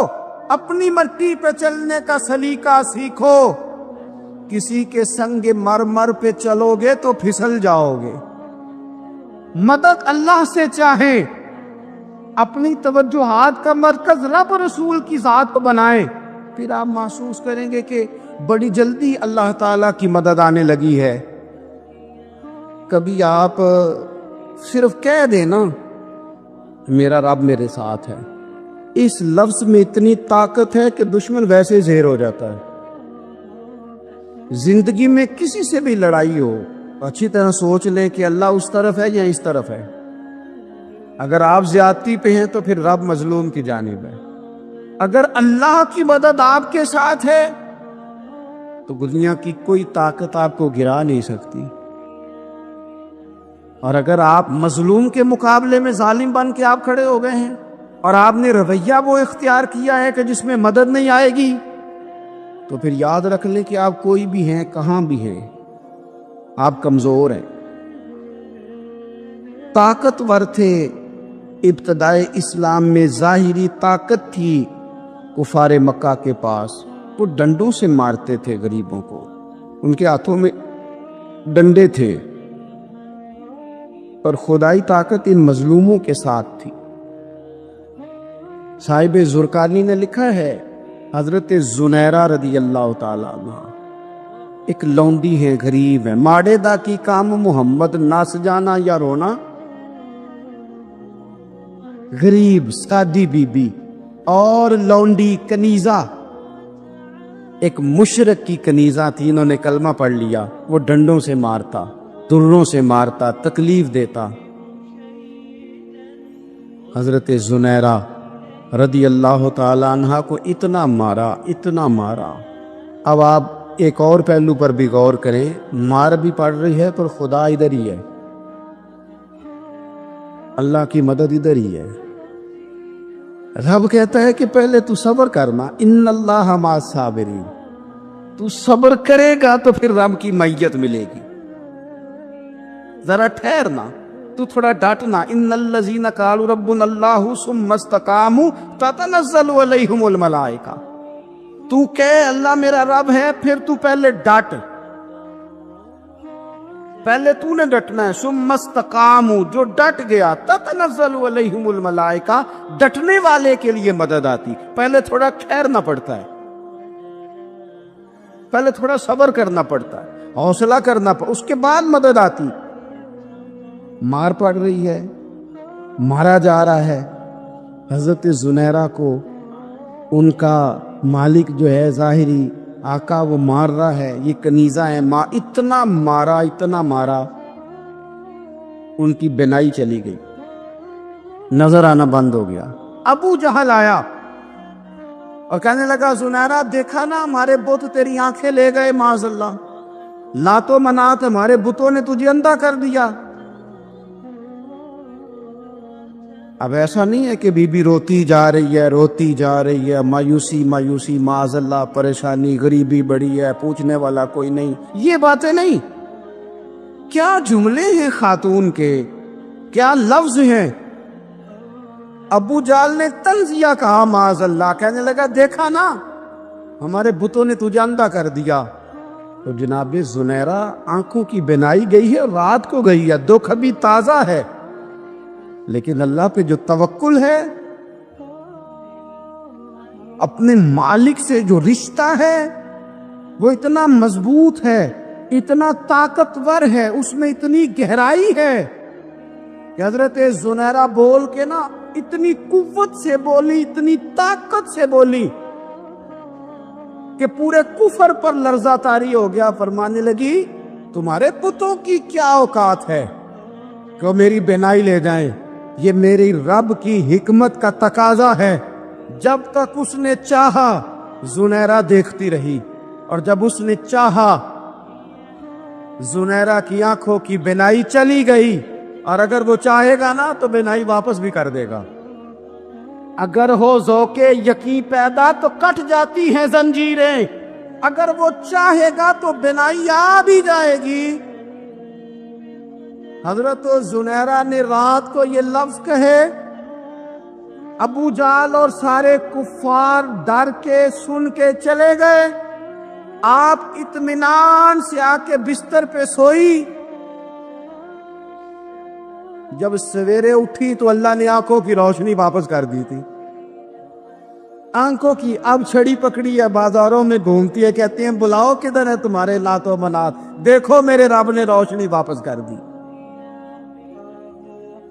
اپنی مٹی پہ چلنے کا سلیقہ سیکھو۔ کسی کے سنگ مرمر پہ چلو گے تو پھسل جاؤ گے۔ مدد اللہ سے چاہیں، اپنی توجہات کا مرکز رب رسول کی ذات کو بنائیں، پھر آپ محسوس کریں گے کہ بڑی جلدی اللہ تعالیٰ کی مدد آنے لگی ہے۔ کبھی آپ صرف کہہ دیں نا میرا رب میرے ساتھ ہے، اس لفظ میں اتنی طاقت ہے کہ دشمن ویسے زہر ہو جاتا ہے۔ زندگی میں کسی سے بھی لڑائی ہو، اچھی طرح سوچ لیں کہ اللہ اس طرف ہے یا اس طرف ہے۔ اگر آپ زیادتی پہ ہیں تو پھر رب مظلوم کی جانب ہے۔ اگر اللہ کی مدد آپ کے ساتھ ہے تو دنیا کی کوئی طاقت آپ کو گرا نہیں سکتی۔ اور اگر آپ مظلوم کے مقابلے میں ظالم بن کے آپ کھڑے ہو گئے ہیں اور آپ نے رویہ وہ اختیار کیا ہے کہ جس میں مدد نہیں آئے گی، تو پھر یاد رکھ لیں کہ آپ کوئی بھی ہیں، کہاں بھی ہیں، آپ کمزور ہیں۔ طاقتور تھے ابتدائے اسلام میں، ظاہری طاقت تھی کفار مکہ کے پاس، وہ ڈنڈوں سے مارتے تھے غریبوں کو، ان کے ہاتھوں میں ڈنڈے تھے، اور خدائی طاقت ان مظلوموں کے ساتھ تھی۔ صاحب زرقانی نے لکھا ہے حضرت زنیرہ رضی اللہ تعالیٰ عنہ ایک لونڈی ہے، غریب ہے، ماڑے دا کی کام محمد نس جانا یا رونا، غریب سادی بی بی اور لونڈی کنیزہ، ایک مشرک کی کنیزہ تھی، انہوں نے کلمہ پڑھ لیا، وہ ڈنڈوں سے مارتا، دروں سے مارتا، تکلیف دیتا۔ حضرت زنیرہ رضی اللہ تعالی عنہ کو اتنا مارا، اتنا مارا۔ اب آپ ایک اور پہلو پر بھی غور کریں، مار بھی پڑ رہی ہے پر خدا ادھر ہی ہے، اللہ کی مدد ادھر ہی ہے۔ رب کہتا ہے کہ پہلے تو صبر کرنا، ان اللہ مع الصابرین، تو صبر کرے گا تو پھر رب کی معیت ملے گی۔ ذرا ٹھہرنا، تو تو تھوڑا ڈانٹنا، ان الذین قالوا ربنا اللہ ثم استقاموا تتنزل علیہم الملائکہ، تو کہ اللہ میرا رب ہے، پھر تو پہلے ڈٹ، پہلے تو نے ڈٹنا ہے، ثم استقاموا، جو ڈٹ گیا، تتنزل علیہم الملائکہ، ڈٹنے والے کے لیے مدد آتی، پہلے تھوڑا ٹھہرنا پڑتا ہے، پہلے تھوڑا صبر کرنا پڑتا ہے، حوصلہ کرنا پڑتا، اس کے بعد مدد آتی۔ مار پڑ رہی ہے، مارا جا رہا ہے، حضرت زنیرہ کو ان کا مالک جو ہے ظاہری آقا وہ مار رہا ہے، یہ کنیزہ ہے، اتنا مارا ان کی بینائی چلی گئی، نظر آنا بند ہو گیا۔ ابو جہل آیا اور کہنے لگا زنیرہ دیکھا نا ہمارے بت تیری آنکھیں لے گئے، معاذ اللہ، لات و منات ہمارے بتوں نے تجھے اندھا کر دیا۔ اب ایسا نہیں ہے کہ بی بی روتی جا رہی ہے، مایوسی، معاذ اللہ، پریشانی، غریبی بڑی ہے، پوچھنے والا کوئی نہیں، یہ باتیں نہیں۔ کیا جملے ہیں خاتون کے، کیا لفظ ہیں۔ ابو جال نے تنزیہ کہا، معاذ اللہ، کہنے لگا دیکھا نا ہمارے بتوں نے تجھے اندھا کر دیا۔ تو جناب زنیرہ آنکھوں کی بینائی گئی ہے، رات کو گئی ہے، دکھ ابھی تازہ ہے، لیکن اللہ پہ جو توکل ہے، اپنے مالک سے جو رشتہ ہے وہ اتنا مضبوط ہے، اتنا طاقتور ہے، اس میں اتنی گہرائی ہے کہ حضرت زنیرہ بول کے نا اتنی قوت سے بولی، اتنی طاقت سے بولی کہ پورے کفر پر لرزہ طاری ہو گیا۔ فرمانے لگی تمہارے بتوں کی کیا اوقات ہے کہ وہ میری بینائی لے جائیں، یہ میری رب کی حکمت کا تقاضا ہے۔ جب تک اس نے چاہا زنیرہ دیکھتی رہی، اور جب اس نے چاہا زنیرہ کی آنکھوں کی بینائی چلی گئی، اور اگر وہ چاہے گا نا تو بینائی واپس بھی کر دے گا۔ اگر ہو ذوق یقین پیدا تو کٹ جاتی ہیں زنجیریں، اگر وہ چاہے گا تو بینائی آ بھی جائے گی۔ حضرت زنیرہ نے رات کو یہ لفظ کہے، ابو جال اور سارے کفار ڈر کے سن کے چلے گئے، آپ اطمینان سے آ کے بستر پہ سوئی۔ جب سویرے اٹھی تو اللہ نے آنکھوں کی روشنی واپس کر دی تھی، آنکھوں کی اب چھڑی پکڑی ہے، بازاروں میں گھومتی ہے، کہتے ہیں بلاؤ کدھر ہے تمہارے لات و منات، دیکھو میرے رب نے روشنی واپس کر دی۔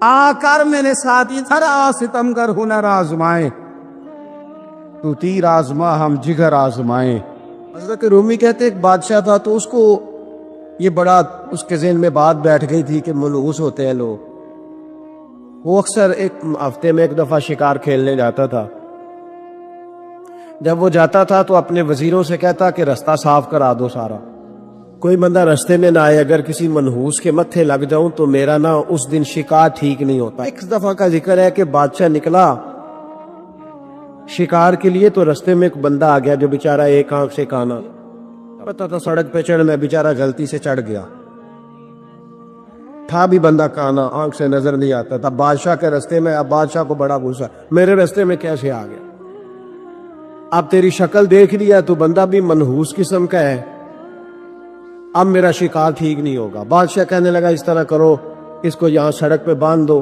آ کر میرے ساتھ ذرا ستم کر ہنر آزمائیں، تو تیر آزما ہم جگر آزمائیں۔ حضرت رومی کہتے ایک بادشاہ تھا، تو اس کو یہ بڑا اس کے ذہن میں بات بیٹھ گئی تھی کہ ملوث ہوتے ہیں لوگ۔ وہ اکثر ایک ہفتے میں ایک دفعہ شکار کھیلنے جاتا تھا۔ جب وہ جاتا تھا تو اپنے وزیروں سے کہتا کہ رستہ صاف کرا دو سارا، کوئی بندہ رستے میں نہ آئے، اگر کسی منحوس کے متھے لگ جاؤں تو میرا نا اس دن شکار ٹھیک نہیں ہوتا۔ ایک دفعہ کا ذکر ہے کہ بادشاہ نکلا شکار کے لیے، تو رستے میں ایک بندہ آ گیا جو بیچارہ ایک آنکھ سے کانا، پتا تھا سڑک پہ چڑھ میں، بیچارہ غلطی سے چڑھ گیا، تھا بھی بندہ کانا، آنکھ سے نظر نہیں آتا تھا، بادشاہ کے رستے میں۔ اب بادشاہ کو بڑا غصہ، میرے رستے میں کیسے آ گیا، اب تیری شکل دیکھ لیا تو بندہ بھی منحوس قسم کا ہے، اب میرا شکار ٹھیک نہیں ہوگا۔ بادشاہ کہنے لگا اس طرح کرو، اس کو یہاں سڑک پہ باندھ دو۔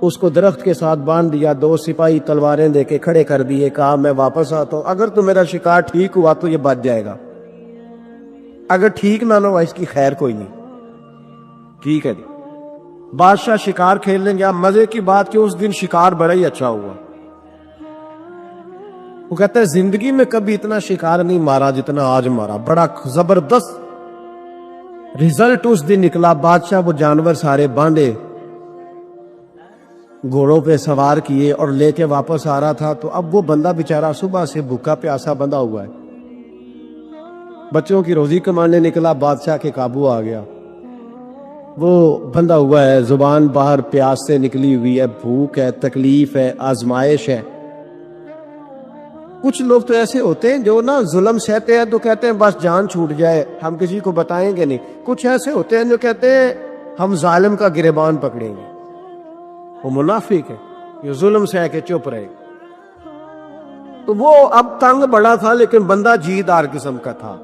اس کو درخت کے ساتھ باندھ دیا، دو سپاہی تلواریں دے کے کھڑے کر دیے، کہا میں واپس آتا ہوں، اگر تو میرا شکار ٹھیک ہوا تو یہ بچ جائے گا، اگر ٹھیک نہ ہوا اس کی خیر کوئی نہیں۔ ٹھیک ہے جی۔ بادشاہ شکار کھیلنے گیا، مزے کی بات کہ اس دن شکار بڑا ہی اچھا ہوا۔ وہ کہتا ہے زندگی میں کبھی اتنا شکار نہیں مارا جتنا آج مارا، بڑا زبردست رزلٹ اس دن نکلا۔ بادشاہ وہ جانور سارے باندھے، گھوڑوں پہ سوار کیے اور لے کے واپس آ رہا تھا، تو اب وہ بندہ بیچارہ صبح سے بھوکا پیاسا بندھا ہوا ہے، بچوں کی روزی کمانے نکلا، بادشاہ کے قابو آ گیا، وہ بندھا ہوا ہے، زبان باہر پیاس سے نکلی ہوئی ہے، بھوک ہے، تکلیف ہے، آزمائش ہے۔ کچھ لوگ تو ایسے ہوتے ہیں جو نا ظلم سہتے ہیں تو کہتے ہیں بس جان چھوٹ جائے، ہم کسی کو بتائیں گے نہیں۔ کچھ ایسے ہوتے ہیں جو کہتے ہیں ہم ظالم کا گریبان پکڑیں گے. وہ منافق ہے، یہ ظلم سے ہے کہ چپ رہے. تو وہ اب تنگ بڑا تھا لیکن بندہ جیدار قسم کا تھا.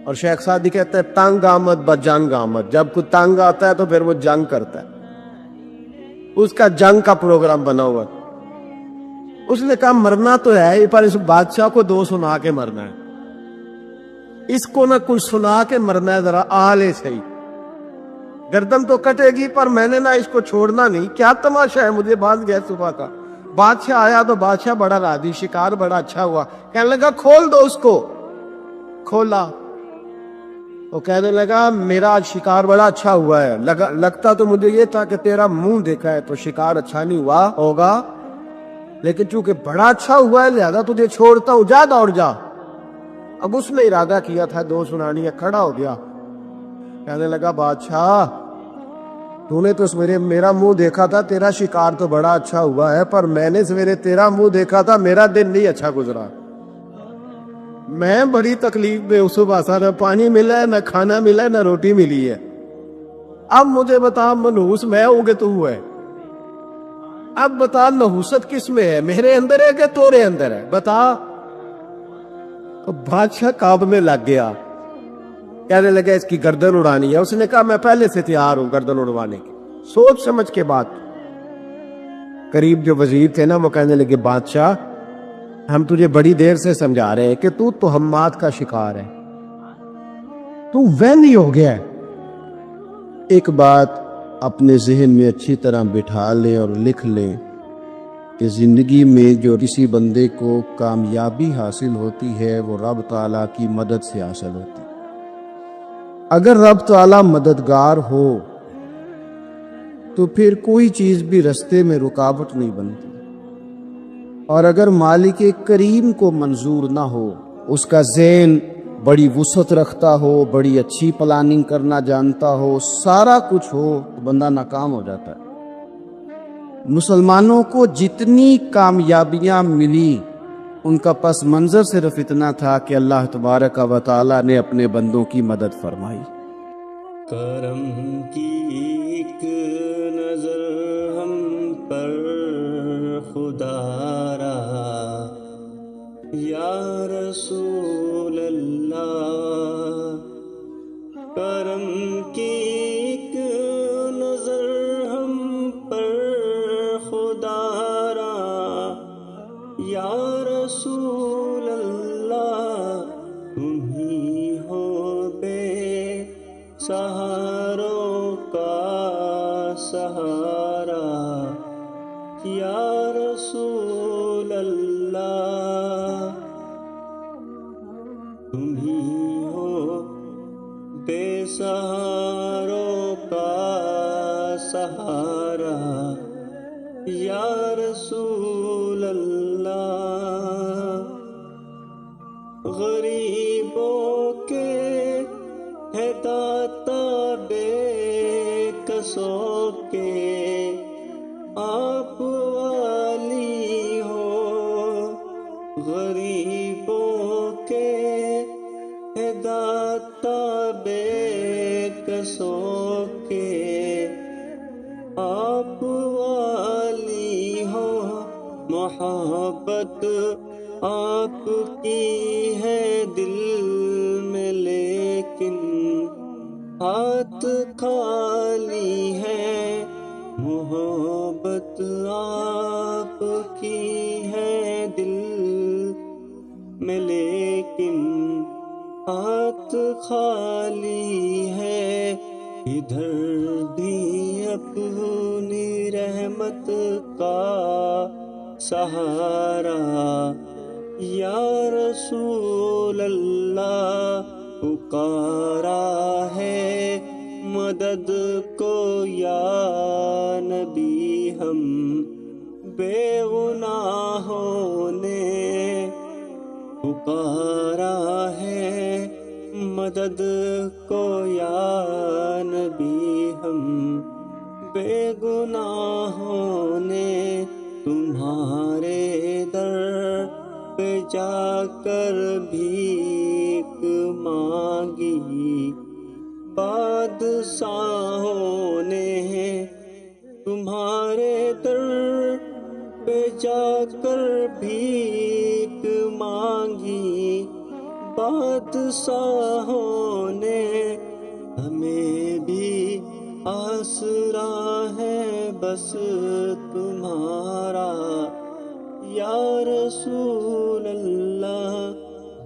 اور شیخ سعدی کہتا ہے تنگ آمد بجنگ آمد. جب کوئی تنگ آتا ہے تو پھر وہ جنگ کرتا ہے. اس کا جنگ کا پروگرام بنا ہوا. اس نے کہا مرنا تو ہے پر اس بادشاہ کو دو سنا کے مرنا ہے. اس کو نہ کچھ سنا کے مرنا ہے، ذرا آلے صحیح. گردن تو کٹے گی پر میں نے نہ اس کو چھوڑنا نہیں. کیا تماشا ہے، مجھے باندھ گیا صبح کا. بادشاہ آیا تو بادشاہ بڑا راضی، شکار بڑا اچھا ہوا. کہنے لگا کھول دو اس کو. کھولا. وہ کہنے لگا میرا آج شکار بڑا اچھا ہوا ہے. لگتا تو مجھے یہ تھا کہ تیرا منہ دیکھا ہے تو شکار اچھا نہیں ہوا ہوگا، لیکن چونکہ بڑا اچھا ہوا ہے لہذا تجھے چھوڑتا ہوں، جا دوڑ جا. اب اس نے ارادہ کیا تھا دو سنانی ہے، کھڑا ہو گیا. کہنے لگا بادشاہ تو نے تو میرا منہ دیکھا تھا، تیرا شکار تو بڑا اچھا ہوا ہے، پر میں نے سویرے تیرا منہ دیکھا تھا، میرا دن نہیں اچھا گزرا. میں بڑی تکلیف میں اس باسا، نہ پانی ملا ہے، نہ کھانا ملا ہے، نہ روٹی ملی ہے. اب مجھے بتا منحوس میں ہوں کہ تو ہے؟ اب بتا نحوست کس میں ہے، میرے اندر ہے کہ تورے اندر ہے؟ بتا. بادشاہ کعب میں لگ گیا. کہنے لگا اس کی گردن اڑانی ہے. اس نے کہا میں پہلے سے تیار ہوں گردن اڑوانے کی. سوچ سمجھ کے بات. قریب جو وزیر تھے نا وہ کہنے لگے بادشاہ ہم تجھے بڑی دیر سے سمجھا رہے ہیں کہ تو تہمات کا شکار ہے، تو وہمی ہو گیا ہے. ایک بات اپنے ذہن میں اچھی طرح بٹھا لیں اور لکھ لیں کہ زندگی میں جو کسی بندے کو کامیابی حاصل ہوتی ہے وہ رب تعالیٰ کی مدد سے حاصل ہوتی ہے. اگر رب تعالیٰ مددگار ہو تو پھر کوئی چیز بھی رستے میں رکاوٹ نہیں بنتی. اور اگر مالک کریم کو منظور نہ ہو، اس کا ذہن بڑی وسعت رکھتا ہو، بڑی اچھی پلاننگ کرنا جانتا ہو، سارا کچھ ہو، تو بندہ ناکام ہو جاتا ہے. مسلمانوں کو جتنی کامیابیاں ملی ان کا پس منظر صرف اتنا تھا کہ اللہ تبارک و تعالیٰ نے اپنے بندوں کی مدد فرمائی. کرم کی ایک نظر ہم پر خدا را، یا رسول اللہ. کرم کی ایک نظر ہم پر خدا را، یا رسول اللہ. تم ہی ہو بے سہاروں کا سہارا، یا رسول اللہ. تم ہی ہو بے سہاروں کا سہارا، یا رسول اللہ. غریبوں کے ہے داتا بے کسوں کے، آپ والی ہو. غریبوں کے ہے داتا بے کسوں کے، آپ والی ہو. محبت آپ کی ہے دل میں لیکن ہاتھ خالی ہے. محبت آپ کی ہے دل میں لیکن ہاتھ خالی ہے. ادھر بھی اپنی رحمت کا سہارا، یا رسول اللہ. پکارا ہے مدد کو یا نبی ہم بے گناہوں نے. پکارا ہے مدد کو یا نبی ہم بے گناہوں نے. تمہارے در پہ جا کر بھیک مانگی، بادشاہوں نے تمہارے در پہ جا کر بھیک مانگی، بادشاہوں نے ہمیں بھی آسرا ہے بس تمہارا، یا رسول اللہ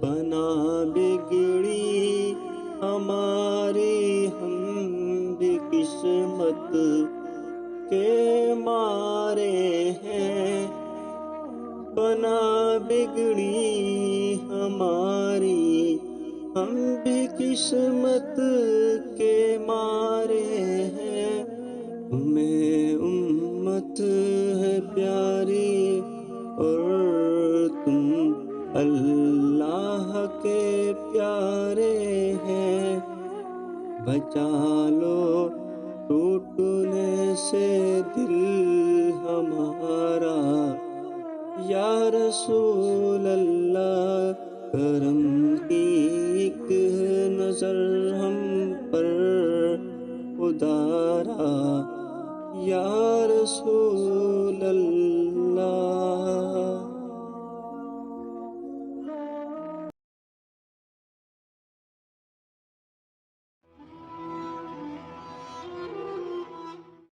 بنا بگڑی ہماری، ہم بھی قسمت کے مارے ہیں، بنا بگڑی ہماری، ہم بھی قسمت کے مارے ہیں، تمہیں امت ہے پیاری اور تم اللہ کے پیارے ہیں، بچا لو ٹوٹنے سے دل ہمارا، یا رسول اللہ کرم کی ایک نظر ہم پر ادارا، یا رسول اللہ۔